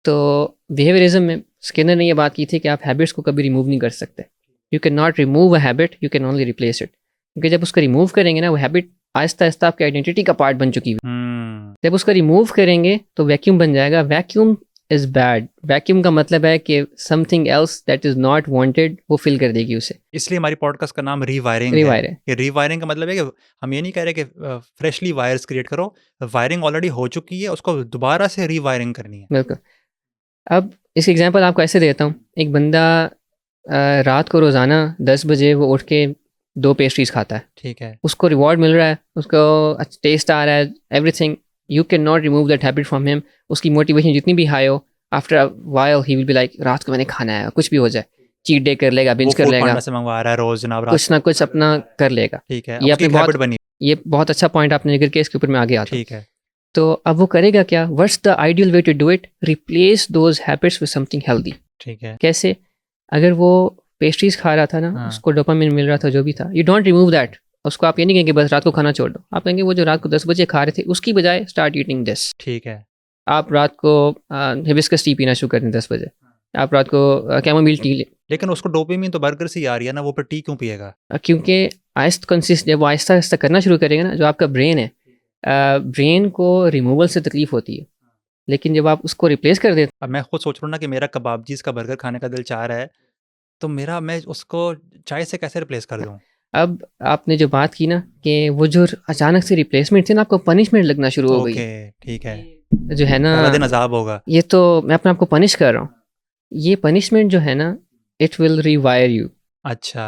तो बिहेवियरिज्म में स्किनर ने यह बात की थी कि आप हैबिट्स को कभी रिमूव नहीं कर सकते। You can not remove a habit, you can only replace it. क्योंकि जब उसको रिमूव करेंगे ना, वो हैबिट आहिस्ता आहिस्ता आपकी आइडेंटिटी का पार्ट बन चुकी है। जब उसको रिमूव करेंगे तो वैक्यूम बन जाएगा। Vacuum is bad. वैक्यूम का मतलब है कि something else that is not wanted वो फिल कर देगी उसे। इसलिए हमारी पॉडकास्ट का नाम रीवायरिंग रिवायर है। है। कि रीवायरिंग का मतलब है कि हम ये नहीं कह रहे कि फ्रेशली वायर्स क्रिएट करो, वायरिंग ऑलरेडी हो चुकी है, उसको दोबारा से रीवायरिंग करनी है। बिल्कुल। अब इस एग्जांपल आपको ऐसे देता हूँ, एक बंदा रात को रोज़ाना 10 बजे वो उठ के 2 पेस्ट्रीज खाता है। ठीक है, उसको रिवॉर्ड मिल रहा है, उसको टेस्ट आ रहा है, everything. You can not remove that habit from him. उसकी मोटिवेशन जितनी भी हाई हो, after a while he will be like रात को मैंने खाना है, कुछ भी हो जाए, चीट डे कर लेगा, बिंज वो कर फूड लेगा, पांडा से मंगवा रहा है रोज जनाब रात कुछ ना कुछ अपना कर लेगा। ठीक है, ये उसकी आपने एक हैबिट बनी। ये बहुत अच्छा पॉइंट आपने जिक्र किया, इसके ऊपर मैं आगे आता हूँ। ठीक है, तो अब वो करेगा क्या? What's the ideal way to do it? Replace those habits with something healthy. ठीक है, कैसे? अगर वो पेस्ट्रीज खा रहा था ना, हाँ। उसको डोपामिन मिल रहा था, जो भी था, यू डोंट रिमूव दैट। उसको आप ये नहीं कहेंगे बस रात को खाना छोड़ दो, आप कहेंगे वो जो रात को 10 बजे खा रहे थे उसकी बजाय स्टार्ट ईटिंग दिस। ठीक है, आप रात को हिबिस्कस टी पीना शुरू कर दें 10 बजे, आप रात को कैमोमिल टी लें। लेकिन उसको डोपामिन तो बर्गर से ही आ रही है ना, वो पर टी क्यों पिएगा? क्योंकि जब वो आहिस्ता आहिस्ता करना शुरू करेगा ना, जो आपका ब्रेन है, ब्रेन को रिमूवल से तकलीफ होती है, लेकिन जब आप उसको रिप्लेस कर देते। अब मैं खुद सोच रहा हूँ ना कि मेरा कबाबजीज का बर्गर खाने का दिल चाह रहा है, तो मैं उसको चाय से कैसे रिप्लेस कर दूँ? अब आपने जो बात की ना कि वो जो अचानक से रिप्लेसमेंट थी ना, आपको पनिशमेंट लगना शुरू हो गई। ओके, ठीक है, जो है ना, पहला दिन अजाब होगा। ये तो मैं अपने आप को पनिश कर रहा हूँ। ये पनिशमेंट जो है ना, इट विल रिवायर यू। अच्छा।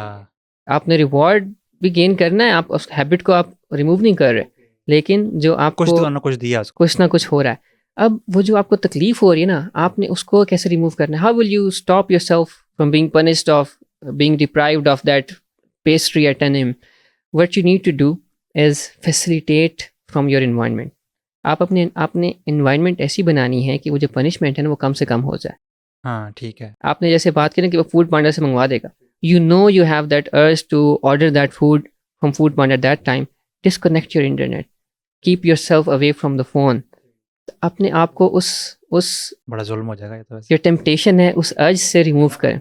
आपने रिवॉर्ड भी गेन करना है, आप उस हैबिट को आप रिमूव नहीं कर रहे, लेकिन जो कुछ आपको तो ना कुछ दिया उसको। कुछ ना कुछ हो रहा है। अब वो जो आपको तकलीफ हो रही है ना, आपने उसको कैसे रिमूव करना है? How will you stop yourself from being punished of being deprived of that pastry at 10 AM? What you need to do is facilitate from your environment. आप अपने अपने एनवायरनमेंट ऐसी बनानी है कि वो जो पनिशमेंट है ना, वो कम से कम हो जाए। हाँ, ठीक है। आपने जैसे बात की ना कि वो फूड पांडा से मंगवा देगा, you know you have that urge to order that food from Foodpanda at that time, disconnect your internet, keep yourself away from the phone. अपने आप को उस बड़ा ज़ुल्म हो जाएगा ये तो वैसे। जो टेम्पटेशन है उस अर्ज से रिमूव करें।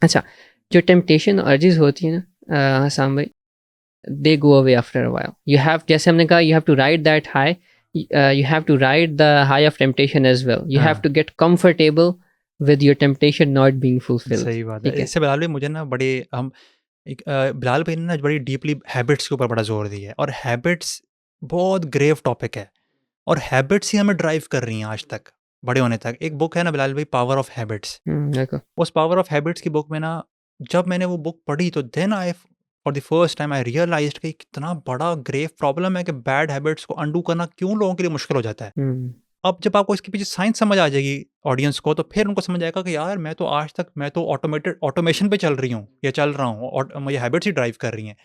अच्छा, जो टेम्पटेशन अर्जेस होती है ना हसाम भाई, they go away after a while. You have, जैसे हमने कहा, you have to ride that high, you have to ride the high of temptation as well. You have हाँ, to get comfortable with your temptation not being fulfilled. सही बात है। ठीक है। इससे बिलाल भाई मुझे ना बड़ी हम एक बिलाल भाई ने ना बड़ी डीपली हैबिट्स के ऊपर बड़ा ज़ोर दिया है और हैबिट्स बहुत ग्रेव टॉपिक है और हैबिट्स ही हमें ड्राइव कर रही हैं आज तक, बड़े होने तक। एक बुक है ना बिलाल भाई, पावर ऑफ हैबिट्स। देखो। उस पावर ऑफ हैबिट्स की बुक में ना, जब मैंने वो बुक पढ़ी तो then I for the first time I realized कि कितना बड़ा ग्रेव प्रॉब्लम है कि बैड हैबिट्स को अंडू करना क्यों लोगों के लिए मुश्किल हो जाता है। अब जब आपको इसके पीछे साइंस समझ आ जाएगी ऑडियंस को, तो फिर उनको समझ आएगा कि यार मैं तो आज तक मैं तो ऑटोमेशन पे चल रही हूँ या चल रहा हूँ और मुझे हैबिट्स ही ड्राइव कर रही हैं।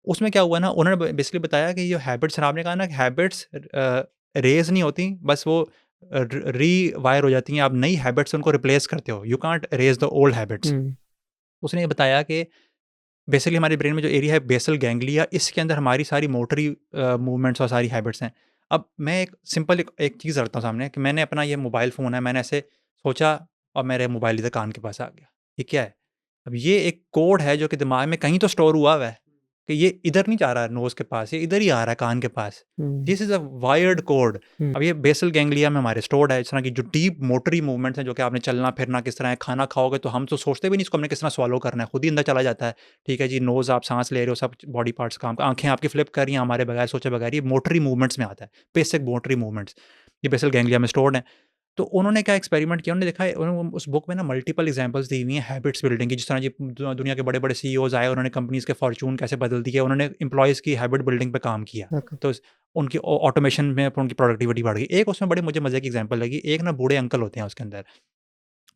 उसमें क्या हुआ ना, उन्होंने बेसिकली बताया कि ये हैबिट्स, आपने कहा ना कि हैबिट्स रेज नहीं होती, बस वो री वायर हो जाती हैं। आप नई हैबिट्स उनको रिप्लेस करते हो, you can't raze the old habits. उसने ये बताया कि बेसिकली हमारे ब्रेन में जो एरिया है बेसल गैंग्लिया, इसके अंदर हमारी सारी मोटरी मूवमेंट्स और सारी हैबिट्स हैं। अब मैं एक सिंपल एक चीज़ रखता हूँ सामने कि मैंने अपना ये मोबाइल फ़ोन है, मैंने ऐसे सोचा और मेरे मोबाइल इधर कान के पास आ गया। ये क्या है? अब ये एक कोड है जो कि दिमाग में कहीं तो स्टोर हुआ हुआ है कि ये इधर नहीं जा रहा है नोज़ के पास, ये इधर ही आ रहा है कान के पास। This is a wired code. अब ये बेसल गैंग्लिया में हमारे स्टोर्ड है। इस तरह की जो डीप मोटरी मूवमेंट्स हैं, जो कि आपने चलना फिरना किस तरह है, खाना खाओगे तो हम तो सोचते भी नहीं इसको हमने किस तरह स्वॉलो करना है, खुद ही अंदर चला जाता है। ठीक है जी, नोज़ आप सांस ले रहे हो, सब बॉडी पार्ट्स काम, आंखें आपकी फ्लिप कर रही हैं हमारे बगैर सोचे बगैर, ये मोटरी मूवमेंट्स में आता है, बेसिक मोटरी मूवमेंट्स। ये बेसल गैंग्लिया में स्टोर्ड है। तो उन्होंने क्या एक्सपेरिमेंट किया, उन्होंने देखा है, उस बुक में ना मल्टीपल एग्जांपल्स दी हुई हैं हैबिट्स बिल्डिंग की। जिस तरह जी दुनिया के बड़े बड़े सीईओज आए, उन्होंने कंपनीज़ के फॉर्चून कैसे बदल दिए, उन्होंने एम्प्लॉयज़ की हैबिट बिल्डिंग पे काम किया। ओके। तो उनकी ऑटोमेशन में उनकी प्रोडक्टिविटी बढ़ गई। एक उसमें बड़े मुझे मज़े की एग्जांपल लगी। एक ना बूढ़े अंकल होते हैं उसके अंदर,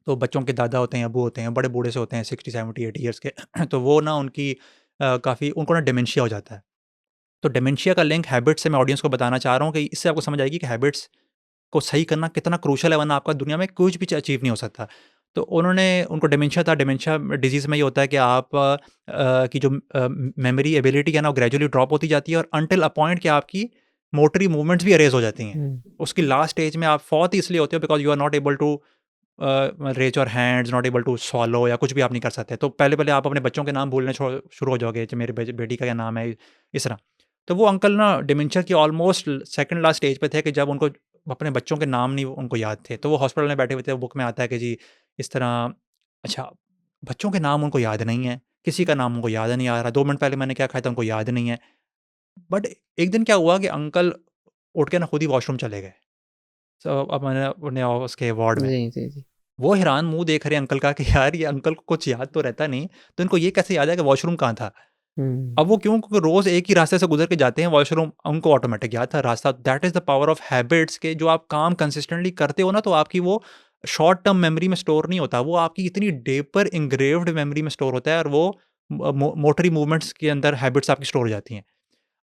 तो बच्चों के दादा होते हैं, अबू होते हैं, बड़े बूढ़े से होते हैं 60 70 80 ईयर्स के। तो वो ना उनकी काफ़ी उनको ना डिमेंशिया हो जाता है। तो डिमेंशिया का लिंक हैबिट से मैं ऑडियंस को बताना चाह रहा हूँ कि इससे आपको समझ आएगी कि हैबिट्स को सही करना कितना क्रूशल है, वरना आपका दुनिया में कुछ भी अचीव नहीं हो सकता। तो उन्होंने उनको डिमेंशिया था, डिमेंशिया डिजीज़ में ये होता है कि आप की जो मेमोरी एबिलिटी है ना, वो ग्रेजुअली ड्रॉप होती जाती है और अंटिल अ पॉइंट कि आपकी मोटरी मूवमेंट्स भी अरेज़ हो जाती हैं। उसकी लास्ट स्टेज में आप फौत ही इसलिए होते हो because you are not able to raise your hands, not able to swallow, या कुछ भी आप नहीं कर सकते। तो पहले-पहले आप अपने बच्चों के नाम भूलने शुरू हो जाओगे कि मेरे बेटी का क्या नाम है, इस तरह। तो वो अंकल ना डिमेंशिया की ऑलमोस्ट सेकंड लास्ट स्टेज पे थे कि जब उनको अपने बच्चों के नाम नहीं उनको याद थे। तो वो हॉस्पिटल में बैठे हुए थे, बुक में आता है कि जी इस तरह, अच्छा, बच्चों के नाम उनको याद नहीं है, किसी का नाम उनको याद नहीं आ रहा, 2 मिनट पहले मैंने क्या खाया था उनको याद नहीं है। बट एक दिन क्या हुआ कि अंकल उठ के ना खुद ही वॉशरूम चले गए। तो अब मैंने अपने उसके वार्ड में, जी, जी, जी। वो हैरान मुँह देख रहे हैं अंकल का कि यार ये अंकल को कुछ याद तो रहता नहीं, तो इनको ये कैसे याद है कि वॉशरूम कहाँ था? अब वो क्यों? क्योंकि रोज़ एक ही रास्ते से गुज़र के जाते हैं वॉशरूम, उनको ऑटोमेटिक याद था रास्ता। That is the power of habits के जो आप काम कंसिस्टेंटली करते हो ना, तो आपकी वो शॉर्ट टर्म मेमोरी में स्टोर नहीं होता, वो आपकी इतनी डीपर एन्ग्रेव्ड मेमोरी में स्टोर होता है और वो मोटरी मूवमेंट्स के अंदर हैबिट्स आपकी स्टोर हो जाती हैं।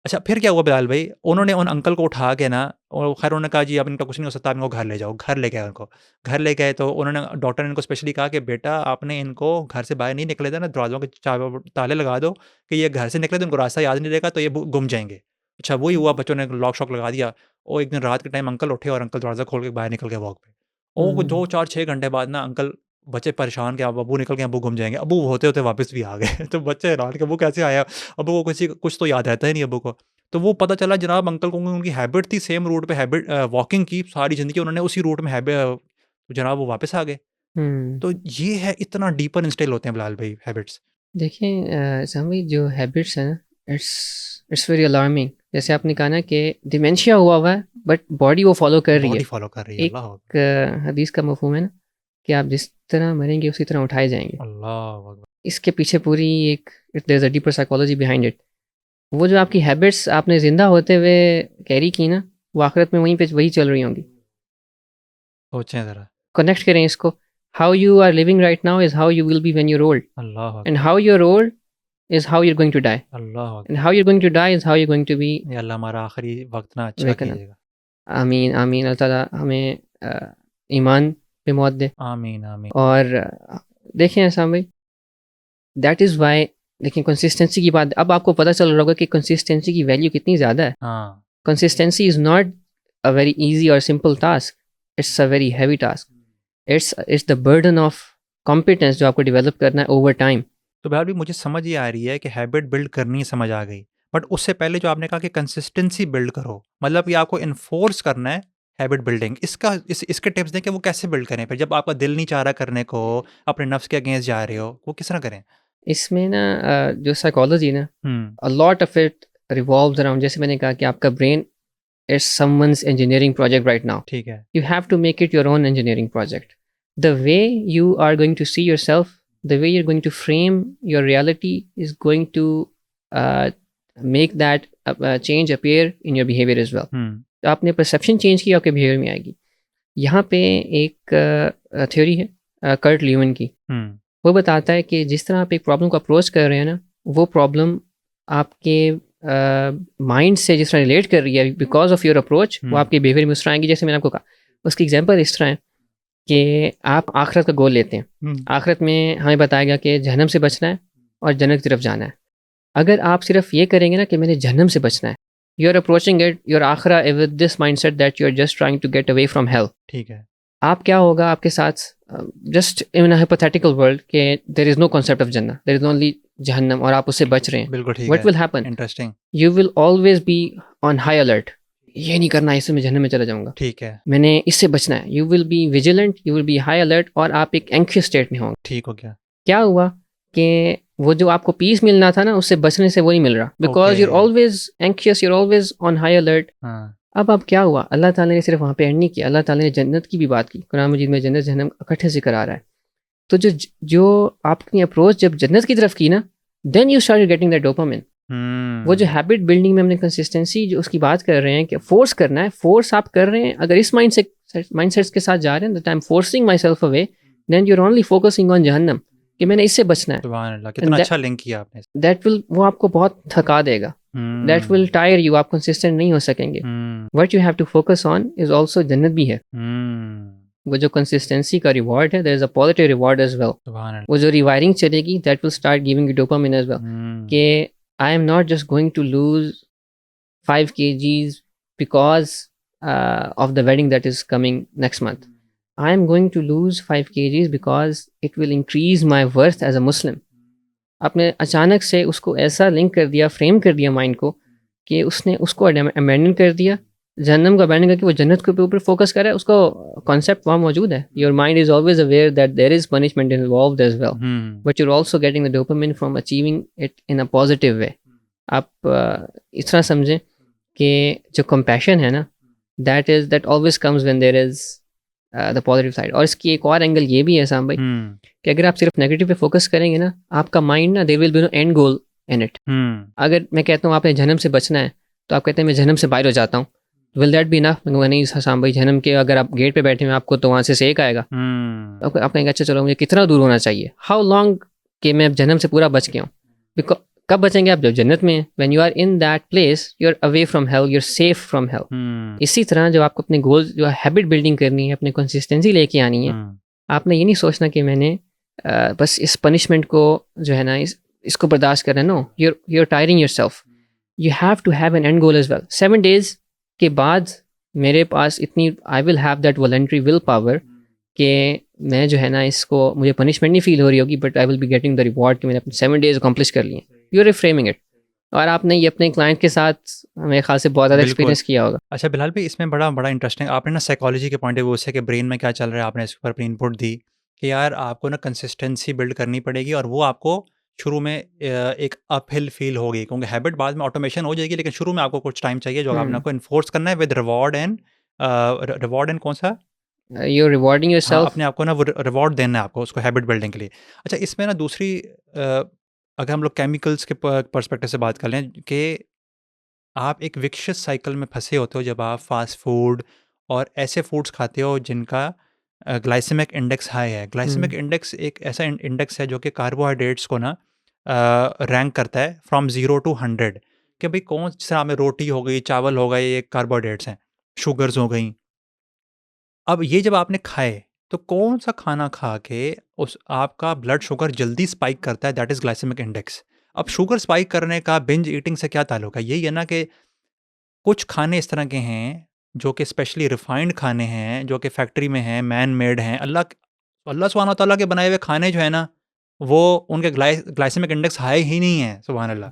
अच्छा, फिर क्या हुआ बिलाल भाई, उन्होंने उन अंकल को उठा के ना, और खैर उन्होंने कहा जी अब इनका कुछ नहीं हो सकता, आप इनको घर ले जाओ। घर ले गए उनको। घर ले गए तो उन्होंने, डॉक्टर ने इनको स्पेशली कहा कि बेटा आपने इनको घर से बाहर नहीं निकले देना, दरवाज़ों के ताले लगा दो कि ये घर से निकले तो इनको रास्ता याद नहीं रहेगा, तो ये गुम जाएँगे। अच्छा, वही हुआ, बच्चों ने लॉक शॉक लगा दिया। और एक दिन रात के टाइम अंकल उठे और अंकल दरवाज़ा खोल के बाहर निकल गए वॉक पे। और 2 4 6 घंटे बाद ना अंकल, बच्चे परेशान कि अब अब्बू निकल गए, अब्बू गुम जाएँगे। अब्बू होते-होते वापस भी आ गए। तो बच्चे हैरान कि अब्बू कैसे आया? अब्बू को किसी कुछ तो याद रहता ही नहीं अब्बू को। तो वो पता चला जनाब अंकल को उनकी हैबिट थी सेम रूट पे वॉकिंग की, सारी ज़िंदगी उन्होंने उसी रूट में जनाब वो वापस आ गए। तो ये है, इतना डीपर इंस्टिल होते हैं बिलाल भाई हैबिट्स। देखिए सामी, जो हैबिट्स है ना, इट्स इट्स वेरी अलार्मिंग। जैसे आपने कहा ना कि डिमेंशिया हुआ है, बट बॉडी वो फॉलो कर रही है। बॉडी फ़ॉलो कर रही है, एक अल्लाह। हदीस का मफहूम है ना कि आप जिस तरह मरेंगे उसी तरह उठाए जाएंगे। अल्लाह अकबर। इसके पीछे पूरी एक there is a deeper psychology behind it. वो जो आपकी हैबिट्स आपने ज़िंदा होते हुए कैरी की ना, वो आखिरत में वहीं पे वही चल रही होंगी। सोचें ज़रा। कनेक्ट करें इसको। How you are living right now is how you will be when you are old, अल्लाह एंड अकबर। How you are old is how you are going to die, अल्लाह एंड अकबर। How you are going to die is how you are going to be या अल्लाह हमारा आखिरी वक्त ना अच्छा वेकन अप। कीजिएगा। आमीन आमीन। अल्लाह ताला हमें ईमान पे मौत दे। आमीन आमीन। और देखें ऐसा भाई, दैट इज़ वाई, लेकिन कंसिस्टेंसी की बात अब आपको पता चल रहा होगा कि कंसिस्टेंसी की वैल्यू कितनी ज़्यादा है। हाँ। Consistency is not a very easy और simple task, it's a very heavy task. It's the burden of competence जो आपको डेवलप करना है ओवर टाइम। तो बहरहाल भी मुझे समझ ये आ रही है कि हैबिट बिल्ड करनी समझ आ गई। बट उससे पहले जो आपने कहा कि कंसिस्टेंसी बिल्ड करो, मतलब ये आपको इन्फोर्स करना है हैबिट बिल्डिंग। इसके टिप्स दें कि वो कैसे बिल्ड करें फिर जब आपका दिल नहीं चाह रहा करने को, अपने नफ्स के अगेंस्ट जा रहे हो, वो किस तरह करें? इसमें ना जो साइकोलॉजी ना, hmm, a lot of it revolves around, जैसे मैंने कहा कि आपका brain is someone's engineering project right now. ठीक है। You have to make it your own engineering project. The way you are going to see yourself, the way you're going to frame your reality is going to uh, make that change appear in your behavior as well. हुँ, तो आपने perception change की, आपके behaviour में आएगी। यहाँ पे एक theory है कर्ट ल्यूमन की। हुँ, वो बताता है कि जिस तरह आप एक प्रॉब्लम को अप्रोच कर रहे हैं ना, वो प्रॉब्लम आपके माइंड से जिस तरह रिलेट कर रही है बिकॉज ऑफ योर अप्रोच, वो आपके बिहेवियर में उस तरह आएंगी। जैसे मैंने आपको कहा, उसकी एग्जांपल इस तरह है कि आप आखिरत का गोल लेते हैं। हुँ, आखिरत में हमें बताया गया कि जहन्नम से बचना है और जन्नत की तरफ जाना है। अगर आप सिर्फ ये करेंगे ना कि मैंने जहन्नम से बचना है, you are approaching it your आखिरा with this mindset that you are just trying to get away from hell. ठीक है। आप क्या होगा आपके साथ, just in a hypothetical world के there is no concept of जन्नत, देयर इज ओनली जहन्नम, और आप उससे बच रहे हैं। बिल्कुल ठीक व्हाट है। Will happen? Interesting. You will always be on high alert. ये नहीं करना, इससे मैं जहन्नम में चला जाऊंगा, ठीक है। मैंने इससे बचना है। You will be vigilant, you will B high alert, और आप एक एंक्शियस स्टेट में होंगे। ठीक हो गया। क्या हुआ कि वो जो आपको पीस मिलना था ना, उससे बचने से वो नहीं मिल रहा, because you're okay. Always anxious, you're always on high alert. हाँ। अब क्या हुआ, अल्लाह ताला ने सिर्फ वहाँ पे एंड नहीं किया, अल्लाह ताला ने जन्नत की भी बात की। कुरान मजीद में जन्नत जहन्नम इकट्ठे से करा रहा है। तो जो आपकी अप्रोच जब जन्नत की तरफ की ना, then you start getting that dopamine. वो जो हैबिट बिल्डिंग में हमने कंसिस्टेंसी जो उसकी बात कर रहे हैं कि फोर्स करना है, फोर्स आप कर रहे हैं। अगर इस माइंडसेट्स के साथ जा रहे हैं, that I am forcing myself away, then you are only focusing on जहन्नम, कि मैंने इससे बचना है। सुभान अल्लाह, कितना अच्छा लिंक किया आपने। दैट विल, वो आपको बहुत थका देगा, दैट विल टायर यू, आप कंसिस्टेंट नहीं हो सकेंगे। What you have to focus on is also जन्नत भी है। वो जो कंसिस्टेंसी का रिवॉर्ड है, there is a positive reward as well. सुभान अल्लाह। वो जो रिवायरिंग चलेगी, that will start giving you dopamine as well, कि I am not just going to lose 5 kgs because of the wedding that is coming next month. I am going to lose 5 kgs because it will increase my worth as a Muslim. आपने अचानक से उसको ऐसा link कर दिया, frame कर दिया mind को, कि उसने उसको अबैंडन कर दिया, जहन्नम को अबैंडन करके वो जन्नत के ऊपर फोकस कर रहा है। उसको कॉन्सेप्ट वहाँ मौजूद है। Your mind is always aware that there is punishment involved as well, but you are also getting the dopamine from achieving it in a positive way. आप इस तरह समझें कि जो कंपैशन है ना, that always comes when there is the positive side. और इसकी एक और एंगल ये भी है साम भाई, कि अगर आप सिर्फ नेगेटिव पे फोकस करेंगे ना, आपका माइंड ना, there will be no end goal in it. अगर मैं कहता हूँ आपने जहन्नम से बचना है, तो आप कहते हैं मैं जहन्नम से बाहर हो जाता हूँ, विल दैट बी इनफ? नहीं साम भाई, जहन्नम के अगर आप गेट पे बैठे हुए आपको तो वहाँ से सेक आएगा। तो आप कहेंगे अच्छा चलो मुझे कितना दूर होना चाहिए, हाउ लॉन्ग कि मैं जहन्नम से पूरा बच गया हूँ। बिकॉज कब बचेंगे आप? जब जन्नत में। When you are in that place, you are away from hell, you are safe from hell. इसी तरह जब आपको अपने गोल जो हैबिट बिल्डिंग करनी है, अपने कंसिस्टेंसी लेके आनी है, आपने ये नहीं सोचना कि मैंने बस इस पनिशमेंट को जो है ना इसको बर्दाश्त करना है। No, you are tiring yourself. You have to have an end goal as well. 7 days के बाद मेरे पास इतनी, I will have that voluntary will power कि मैं जो है ना इसको, मुझे पनिशमेंट नहीं फील हो रही होगी, but I will be getting the reward कि मैंने अपने 7 days अकम्प्लिश कर लिए। You are reframing it. और आपने ये अपने क्लाइंट के साथ मेरे ख्याल से बहुत ज़्यादा एक्सपीरियंस किया होगा। अच्छा बिलाल भाई, इसमें बड़ा बड़ा इंटरेस्टिंग आपने ना साइकोलॉजी के पॉइंट ऑफ व्यू से कि ब्रेन में क्या चल रहा है, आपने इसके ऊपर अपनी इनपुट दी कि यार आपको ना कंसिस्टेंसी बिल्ड करनी पड़ेगी, और वो आपको शुरू में एक अपहिल फील होगी, क्योंकि हैबिट बाद में ऑटोमेशन हो जाएगी, लेकिन शुरू में आपको कुछ टाइम चाहिए जो आपने को इन्फोर्स करना है विद रिवॉर्ड एंड कौन सा you're rewarding हाँ, yourself. अपने आप को ना वो रिवॉर्ड देना है आपको उसको हैबिट बिल्डिंग के लिए। अच्छा, इसमें ना दूसरी अगर हम लोग केमिकल्स के पर्सपेक्टिव से बात कर लें कि आप एक विशियस साइकिल में फँसे होते हो जब आप फ़ास्ट फूड और ऐसे फूड्स खाते हो जिनका ग्लाइसेमिक इंडेक्स हाई है। ग्लाइसेमिक Mm, इंडेक्स एक ऐसा इंडेक्स है जो कि कार्बोहाइड्रेट्स को ना रैंक करता है फ्रॉम 0 टू 100 कि भाई कौन सा में रोटी हो गई, चावल हो गए, ये कार्बोहाइड्रेट्स हैं, शुगर्स हो गई। अब ये जब आपने खाए, तो कौन-सा खाना खा के उस आपका ब्लड शुगर जल्दी स्पाइक करता है, दैट इज़ ग्लाइसेमिक इंडेक्स। अब शुगर स्पाइक करने का बिंज ईटिंग से क्या ताल्लुक है? यही है ना कि कुछ खाने इस तरह के हैं, जो कि स्पेशली रिफाइंड खाने हैं, जो कि फैक्ट्री में हैं, मैन मेड हैं। अल्लाह सुब्हान व तआला के बनाए हुए खाने जो है ना, वो उनके ग्लाइसेमिक इंडेक्स हाई ही नहीं है, सुभान अल्लाह।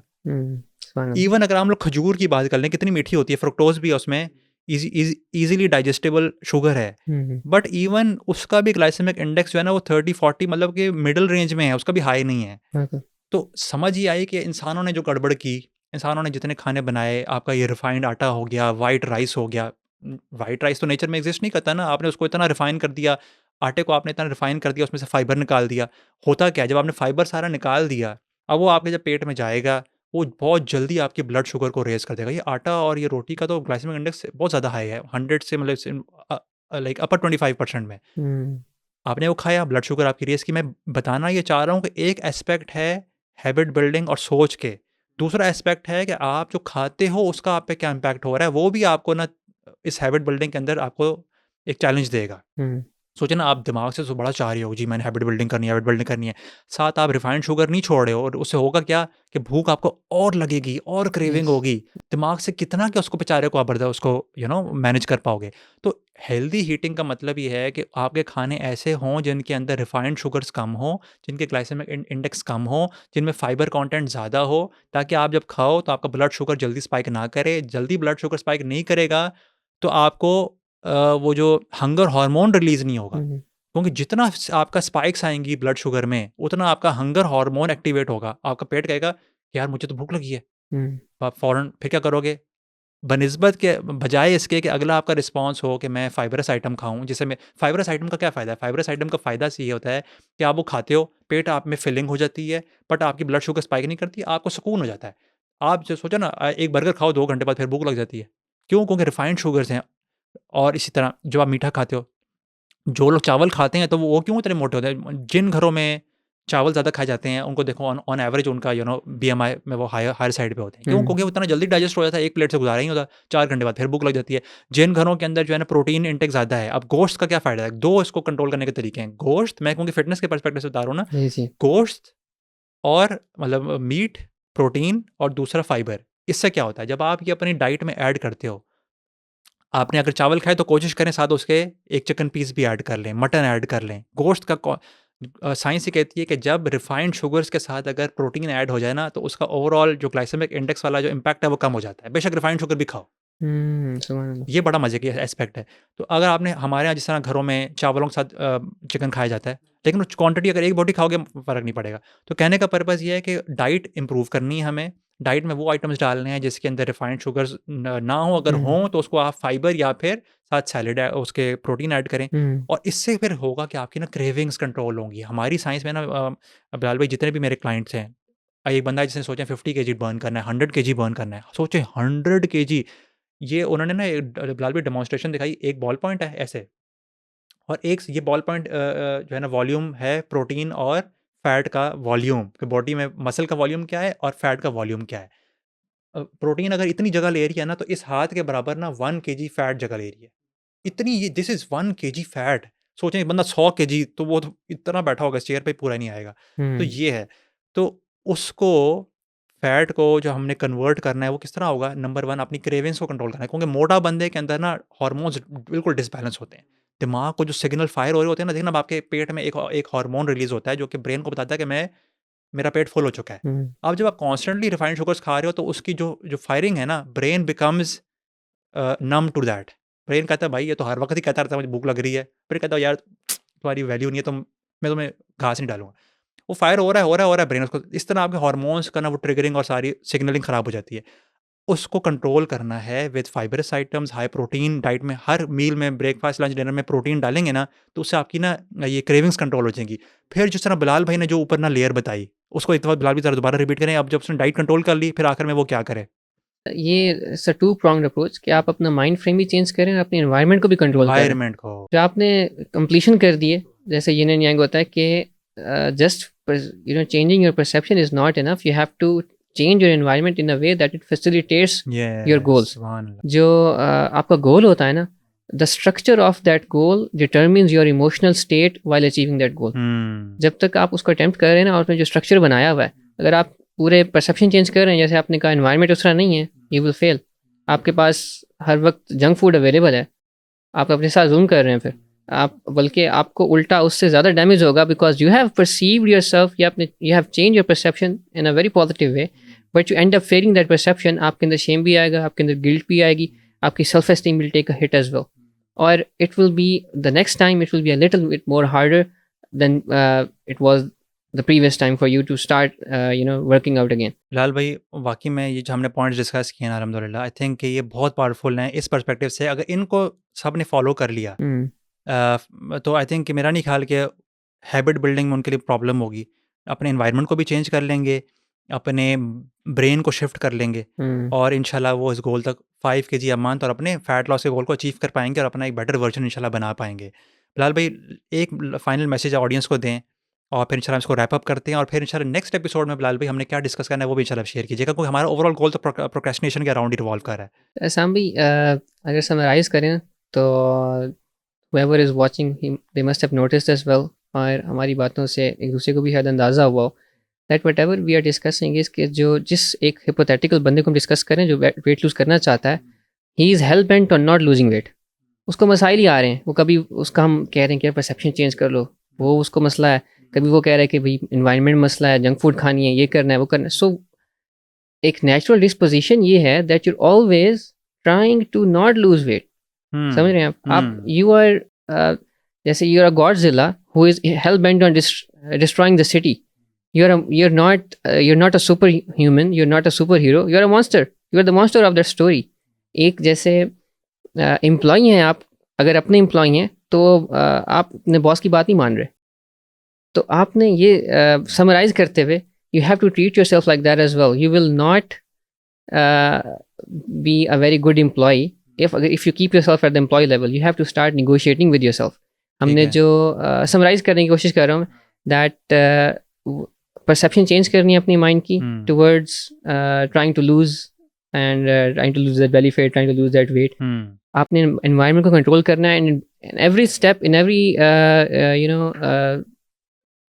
subhanallah. इवन अगर हम लोग खजूर की बात कर लें, कितनी मीठी होती है, फ्रुक्टोज़ भी है उसमें, ईज़िली डाइजेस्टिबल शुगर है। Mhm. बट इवन उसका भी ग्लाइसेमिक इंडेक्स जो है ना, वो 30-40 मतलब कि मिडल रेंज में है, उसका भी हाई नहीं है। Okay. तो समझ ही आई कि इंसानों ने जो गड़बड़ की, इंसानों ने जितने खाने बनाए, आपका ये रिफाइंड आटा हो गया, व्हाइट राइस हो गया। व्हाइट राइस तो नेचर में एग्जिस्ट नहीं करता ना, आपने उसको इतना रिफाइन कर दिया, आटे को आपने इतना रिफाइन कर दिया, उसमें से फाइबर निकाल दिया। होता क्या है, जब आपने फाइबर सारा निकाल दिया, अब वो आपके जब पेट में जाएगा, वो बहुत जल्दी आपकी ब्लड शुगर को रेज कर देगा। ये आटा और ये रोटी का तो ग्लाइसेमिक इंडेक्स बहुत ज़्यादा हाई है, 100 से मतलब लाइक अपर 25% में। Mm, आपने वो खाया, ब्लड शुगर आपकी रेज़ की। मैं बताना ये चाह रहा हूँ कि एक एस्पेक्ट है हैबिट बिल्डिंग और सोच के। दूसरा एस्पेक्ट है कि आप जो खाते हो उसका आप पे क्या इम्पैक्ट हो रहा है, वो भी आपको ना इस हैबिट बिल्डिंग के अंदर आपको एक चैलेंज देगा। mm, सोचिए ना, आप दिमाग से तो बड़ा चाह रहे हो, जी मैंने हैबिट बिल्डिंग करनी है, हैबिट बिल्डिंग करनी है। साथ आप रिफाइंड शुगर नहीं छोड़ रहे हो और उससे होगा क्या कि भूख आपको और लगेगी और क्रेविंग yes. होगी। दिमाग से कितना क्या उसको बेचारे को आप उसको मैनेज कर पाओगे। तो हेल्दी ईटिंग का मतलब ये है कि आपके खाने ऐसे हों जिनके अंदर रिफाइंड शुगर्स कम हो, जिनके ग्लाइसेमिक इंडेक्स कम हो, जिनमें फाइबर कंटेंट ज़्यादा हो, ताकि आप जब खाओ तो आपका ब्लड शुगर जल्दी स्पाइक ना करे। जल्दी ब्लड शुगर स्पाइक नहीं करेगा तो आपको वो जो हंगर हार्मोन रिलीज़ नहीं होगा। Mhm, क्योंकि जितना आपका स्पाइक्स आएँगी ब्लड शुगर में, उतना आपका हंगर हार्मोन एक्टिवेट होगा। आपका पेट कहेगा, "यार मुझे तो भूख लगी है।" mm, तो आप फ़ौरन फिर क्या करोगे? बनिस्बत के बजाय इसके कि अगला आपका रिस्पॉन्स हो कि मैं फाइबरस आइटम खाऊँ, जिससे मैं फाइबरस आइटम का क्या फ़ायदा है? फाइबरस आइटम का फ़ायदा ये होता है कि आप वो खाते हो, पेट आप में फिलिंग हो जाती है, बट आपकी ब्लड शुगर स्पाइक नहीं करती, आपको सुकून हो जाता है। आप जो सोचो ना, एक बर्गर खाओ 2 घंटे बाद फिर भूख लग जाती है। क्यों? क्योंकि रिफाइंड शुगर्स हैं। और इसी तरह जब आप मीठा खाते हो, जो लोग चावल खाते हैं तो वो क्यों इतने मोटे होते हैं? जिन घरों में चावल ज़्यादा खाए जाते हैं, उनको देखो ऑन ऑन एवरेज उनका बीएमआई में वो हायर साइड पे होते हैं। क्यों? mm, क्योंकि वो इतना जल्दी डाइजेस्ट हो जाता है, एक प्लेट से गुज़ारा ही नहीं होता, 4 घंटे बाद फिर भूख लग जाती है। जिन घरों के अंदर जो है ना प्रोटीन इंटेक ज़्यादा है, अब गोश्त का क्या फ़ायदा है? 2 इसको कंट्रोल करने के तरीके हैं। गोश्त मैं क्योंकि फ़िटनेस के पर्सपेक्टिव से बता रहा हूँ ना, जी, जी. गोश्त और मतलब मीट, प्रोटीन और दूसरा फाइबर। इससे क्या होता है, जब आप ये अपनी डाइट में ऐड करते हो, आपने अगर चावल खाए तो कोशिश करें साथ उसके एक चिकन पीस भी ऐड कर लें, मटन ऐड कर लें। गोश्त का साइंस ये कहती है कि जब रिफाइंड शुगर्स के साथ अगर प्रोटीन ऐड हो जाए ना, तो उसका ओवरऑल जो ग्लाइसेमिक इंडेक्स वाला जो इम्पैक्ट है वो कम हो जाता है। बेशक रिफाइंड शुगर भी खाओ। Subhanallah. ये बड़ा मज़े की एस्पेक्ट है। तो अगर आपने हमारे यहाँ जिस तरह घरों में चावलों के साथ चिकन खाया जाता है, लेकिन उस क्वांटिटी अगर एक बोटी खाओगे फ़र्क नहीं पड़ेगा। तो कहने का पर्पज़ ये है कि डाइट इम्प्रूव करनी है हमें। डाइट में वो आइटम्स डालने हैं जिसके अंदर रिफाइंड शुगर्स ना हो, अगर Mm, हों तो उसको आप फाइबर या फिर साथ सैलेड उसके प्रोटीन ऐड करें। mm, और इससे फिर होगा कि आपकी ना क्रेविंग्स कंट्रोल होंगी। हमारी साइंस में ना बिलाल भाई, जितने भी मेरे क्लाइंट्स हैं, एक बंदा है जिसने सोचा 50 केजी बर्न करना है, 100 केजी बर्न करना है। सोचिए 100 केजी। ये उन्होंने ना एक बिलाल भाई डेमोंस्ट्रेशन दिखाई, एक बॉल पॉइंट है ऐसे, और एक ये बॉल पॉइंट जो है ना वॉल्यूम है प्रोटीन और फैट का वॉल्यूम, कि बॉडी में मसल का वॉल्यूम क्या है और फैट का वॉल्यूम क्या है। प्रोटीन अगर इतनी जगह ले रही है ना, तो इस हाथ के बराबर ना 1 केजी फैट जगह ले रही है। इतनी ये दिस इज़ 1 केजी फैट। सोचें एक बंदा 100 केजी, तो वो तो इतना बैठा होगा इस चेयर पे, पूरा नहीं आएगा। तो mm, ये है। तो उसको फैट को जो हमने कन्वर्ट करना है वो किस तरह होगा? नंबर 1 अपनी क्रेविंग्स को कंट्रोल करना है, क्योंकि मोटा बंदे के अंदर ना हार्मोन्स बिल्कुल डिसबैलेंस होते हैं। दिमाग को जो सिग्नल फायर हो रहे होते हैं ना, देखना अब आपके पेट में एक हार्मोन रिलीज़ होता है जो कि ब्रेन को बताता है कि मेरा पेट फुल हो चुका है। mm, अब जब आप कॉन्स्टेंटली रिफाइंड शुगर्स खा रहे हो तो उसकी जो जो फायरिंग है ना, brain becomes numb to that. Brain कहता है भाई ये तो हर वक़्त ही कहता रहता है मुझे भूख लग रही है। फिर कहता है यार तुम्हारी वैल्यू नहीं है, मैं तुम्हें घास नहीं डालूँगा। वो फायर हो रहा है, हो रहा है, हो रहा है, ब्रेन उसको इस तरह आपके हार्मोन्स का ना वो ट्रिगरिंग और सारी सिग्नलिंग खराब हो जाती है। उसको कंट्रोल करना है with fibrous items, high protein diet में हर मील में ब्रेकफास्ट, लंच, डिनर में प्रोटीन डालेंगे ना, तो उससे आपकी ना ये क्रेविंग्स कंट्रोल हो जाएंगी। फिर जिस तरह बिलाल भाई ने जो ऊपर ना लेयर बताई, उसको एक दफ़ा बिलाल भी ज़रा दोबारा रिपीट करें। अब जब उसने डाइट कंट्रोल कर ली, फिर आखिर में वो क्या करे? ये टू प्रॉन्ग्ड अप्रोच कि आप अपना माइंड फ्रेम भी चेंज करें और अपने एनवायरनमेंट को भी कंट्रोल करें। एनवायरनमेंट को जो आपने कंप्लीशन कर दिए, जैसे यिन एंड यांग होता है कि just changing your perception is not enough, you have to change your environment in a way that it facilitates your goals. सुभान अल्लाह। जो आपका गोल होता है ना, the structure of that goal determines your emotional state while achieving that goal. जब तक आप उसको अटेम्प्ट कर रहे हैं ना, और उसमें जो स्ट्रक्चर बनाया हुआ है, अगर आप पूरे परसेप्शन चेंज कर रहे हैं, जैसे आपने कहा एनवायरनमेंट उस तरह नहीं है, यू विल फेल। आपके पास हर वक्त जंक फूड अवेलेबल है, आप अपने साथ जूम कर रहे हैं, फिर आप बल्कि आपको उल्टा उससे ज़्यादा डैमेज होगा, because you have perceived your self, या आपने you have change your perception in a very positive way, but you end up fearing that perception. आपके अंदर शेम भी आएगा, आपके अंदर गिल्ट भी आएगी, आपकी self esteem will take a hit as well, और it will be the next time it will be a little bit more harder than it was the previous time for you to start working out again. Bilal भाई, वाकई में ये जो हमने points discuss किए ना, अल्हम्दुलिल्लाह, आई थिंक कि ये बहुत पावरफुल हैं इस पर्सपेक्टिव से। अगर इनको सब ने फॉलो कर लिया, तो आई थिंक कि मेरा नहीं ख्याल कि हैबिट बिल्डिंग में उनके लिए प्रॉब्लम होगी। अपने एनवायरनमेंट को भी चेंज कर लेंगे, अपने ब्रेन को शिफ्ट कर लेंगे, और इंशाल्लाह वो इस गोल तक 5 kg a month और अपने फ़ैट लॉस के गोल को अचीव कर पाएंगे और अपना एक बेटर वर्जन इंशाल्लाह बना पाएंगे। बिलाल भाई, एक फाइनल मैसेज ऑडियंस को दें, और फिर इंशाल्लाह इसको रैप अप करते हैं, और फिर इंशाल्लाह नेक्स्ट एपिसोड में बिलाल भाई हमने क्या डिस्कस करना है वो भी इंशाल्लाह शेयर कीजिएगा, क्योंकि हमारा ओवरऑल गोल तो प्रोक्रेस्टिनेशन के अराउंड ही रिवॉल्व कर रहा है। साम भाई, अगर समराइज करें तो whoever is watching, they must have noticed as well, और हमारी बातों से एक दूसरे को भी शायद अंदाज़ा हुआ हो that whatever we are discussing is कि जो जिस एक hypothetical बंदे को हम डिस्कस करें जो वेट लूज करना चाहता है, he is hell bent on not losing weight। उसको मसाइल ही आ रहे हैं, वो कभी उसका हम कह रहे हैं कि परसेप्शन चेंज कर लो, वो उसको मसला है, कभी वो कह रहा है कि भाई इन्वायरमेंट मसला है, जंक फूड खानी है, ये करना है, वो करना है। सो एक नेचुरल डिस्पोजिशन ये है that you always trying to not lose weight. समझ रहे हैं आप यू आर जैसे you are a Godzilla who is hell bent on destroying the city. you're not a superhuman, you're not a superhero, you're a monster, you're the monster of that story। एक जैसे employee हैं आप, अगर अपने employee हैं तो आप अपने बॉस की बात नहीं मान रहे, तो आपने ये समराइज करते हुए you have to treat yourself like that as well। you will not be a very good employee if you keep yourself at the employee level। you have to start negotiating with yourself। हमने जो summarise करने की कोशिश कर रहा हूँ that perception change करनी है अपनी माइंड की towards trying to lose and trying to lose that belly fat, trying to lose that weight. आपने एनवायरनमेंट को कंट्रोल करना है, and every step in every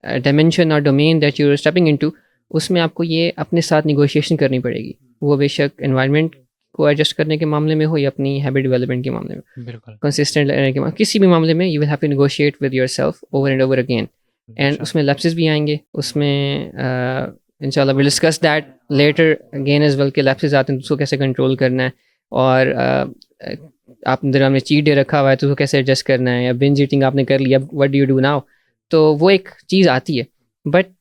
dimension और domain that you are stepping into, उसमें आपको ये अपने साथ निगोशिएशन करनी पड़ेगी। वो बेशक एनवायरनमेंट को एडजस्ट करने के मामले में हो या अपनी हैबिट डेवलपमेंट के मामले में, बिल्कुल कंसिस्टेंट रहने के मामले, किसी भी मामले में you will have to negotiate with yourself over and over again. And उसमें लैप्सेस भी आएंगे, उसमें इंशाल्लाह will discuss that later again as well, के लैप्सेस आते हैं तो उसको कैसे कंट्रोल करना है, और आप दरमियान में चीट डे रखा हुआ है तो उसको कैसे एडजस्ट करना है, या बिंज ईटिंग आपने कर लिया, what do you do now, तो वो एक चीज़ आती है। But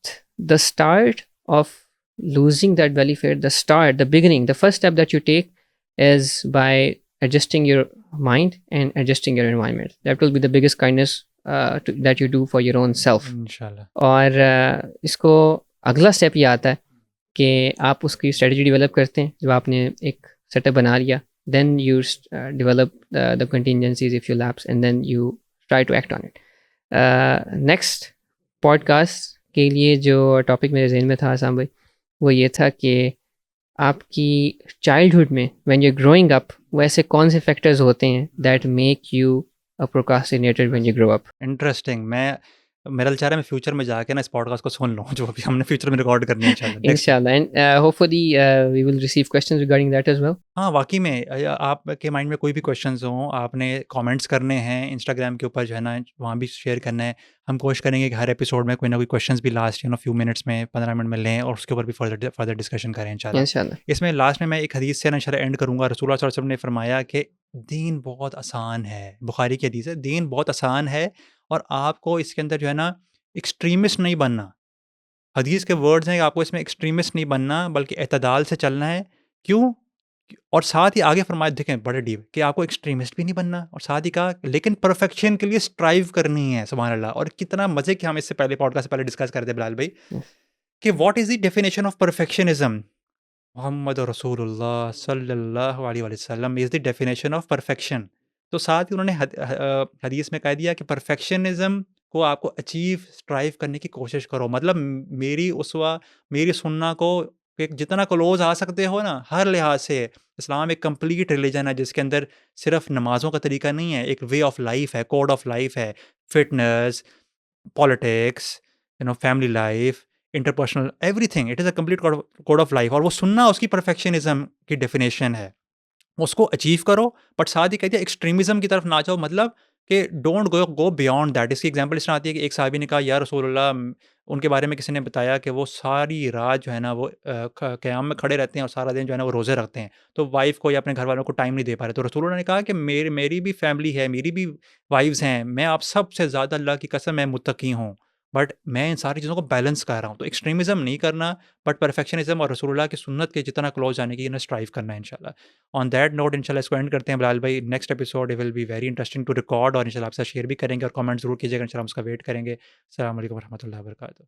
the start of losing that belly fat, the beginning, the first step that you take is by adjusting your mind and adjusting your environment। that will be the biggest kindness that you do for your own self। इंशाल्लाह। और इसको अगला step ये आता है कि आप उसकी स्ट्रेटजी डेवलप करते हैं। जब आपने एक सेटअप बना लिया, then you develop the contingencies if you lapse, and then you try to act on it। next podcast के लिए जो टॉपिक मेरे जहन में था आसाम भाई, वो ये था कि आपकी चाइल्डहुड में व्हेन यू ग्रोइंग अप, वो ऐसे कौन से फैक्टर्स होते हैं that make you a procrastinator when you grow up. Interesting. मेरा दिल चाह रहा है मैं फ्यूचर में जाके ना इस पॉडकास्ट को सुन लूँ जो अभी हमने फ्यूचर में रिकॉर्ड करनी है इंशाल्लाह। इंशाल्लाह, and hopefully we will receive questions regarding that as well. हाँ, वाकई में आपके माइंड में कोई भी क्वेश्चंस हों, आपने कमेंट्स करने हैं इंस्टाग्राम के ऊपर, जो है ना वहाँ भी शेयर करना है। हम कोशिश करेंगे कि हर एपिसोड में कोई ना कोई क्वेश्चंस भी लास्ट फ्यू मिनट्स में, 15 मिनट में लें, और उसके ऊपर भी फर्दर डिस्कशन करें इंशाल्लाह। इसमें लास्ट में मैं एक हदीस से ना इंशाल्लाह एंड करूँगा। रसूलुल्लाह सल्लल्लाहु अलैहि वसल्लम ने फरमाया कि दीन बहुत आसान है, बुखारी की हदीस है, दीन बहुत आसान है, और आपको इसके अंदर जो है ना एक्सट्रीमिस्ट नहीं बनना। हदीस के वर्ड्स हैं कि आपको इसमें एक्सट्रीमिस्ट नहीं बनना, बल्कि एतदाल से चलना है। क्यों? और साथ ही आगे फरमाया, देखें बड़े डीप, कि आपको एक्सट्रीमिस्ट भी नहीं बनना, और साथ ही कहा लेकिन परफेक्शन के लिए स्ट्राइव करनी है। सुभान अल्लाह। और कितना मजे कि हम इससे पहले पॉडकास्ट से पहले डिस्कस करते थे बिलाल भाई, Yes. कि what is the definition of perfectionism. Muhammad रसूलुल्लाह सल्लल्लाहु अलैहि वसल्लम is the definition of perfection. तो साथ ही उन्होंने हदीस में कह दिया कि परफेक्शनिज्म को आपको अचीव स्ट्राइव करने की कोशिश करो। मतलब मेरी उसवा, मेरी सुन्ना को एक जितना क्लोज आ सकते हो ना हर लिहाज से। इस्लाम एक कंप्लीट रिलीजन है जिसके अंदर सिर्फ नमाजों का तरीका नहीं है, एक वे ऑफ लाइफ है, कोड ऑफ लाइफ है, fitness, politics, family life, interpersonal, everything. It is a complete code of life. और वो सुनना उसकी परफेक्शनिज्म की डेफिनेशन है। उसको अचीव करो, बट साथ ही कहते हैं एक्सट्रीमिज्म की तरफ ना जाओ। मतलब कि डोंट गो बियॉन्ड दैट। इसकी एग्जांपल इस तरह आती है कि एक साहबी ने कहा, या रसूलुल्लाह, उनके बारे में किसी ने बताया कि वो सारी रात जो है ना वो क़याम में खड़े रहते हैं और सारा दिन जो है ना वो रोज़े रखते हैं, तो वाइफ को या अपने घर वालों को टाइम नहीं दे पा रहे। तो रसूलुल्लाह ने कहा कि मेरी मेरी भी फैमिली है, मेरी भी वाइफ्स हैं, मैं आप सबसे ज़्यादा अल्लाह की कसम मैं मुत्तकी हूँ, बट मैं इन सारी चीज़ों को बैलेंस कर रहा हूँ। तो एक्सट्रीमिज्म नहीं करना, बट परफेक्शनिज्म और रसूलुल्लाह की सुन्नत के जितना क्लोज जाने की स्ट्राइव करना है इंशाल्लाह। ऑन दैट नोट इंशाल्लाह इसको एंड करते हैं बिलाल भाई। Next episode will be very interesting to record, और इंशाल्लाह आपसे शेयर भी करेंगे, और कमेंट ज़रूर कीजिएगा, इंशाल्लाह हम उसका वेट करेंगे। अस्सलाम वालेकुम रहमतुल्लाहि व बरकातहू।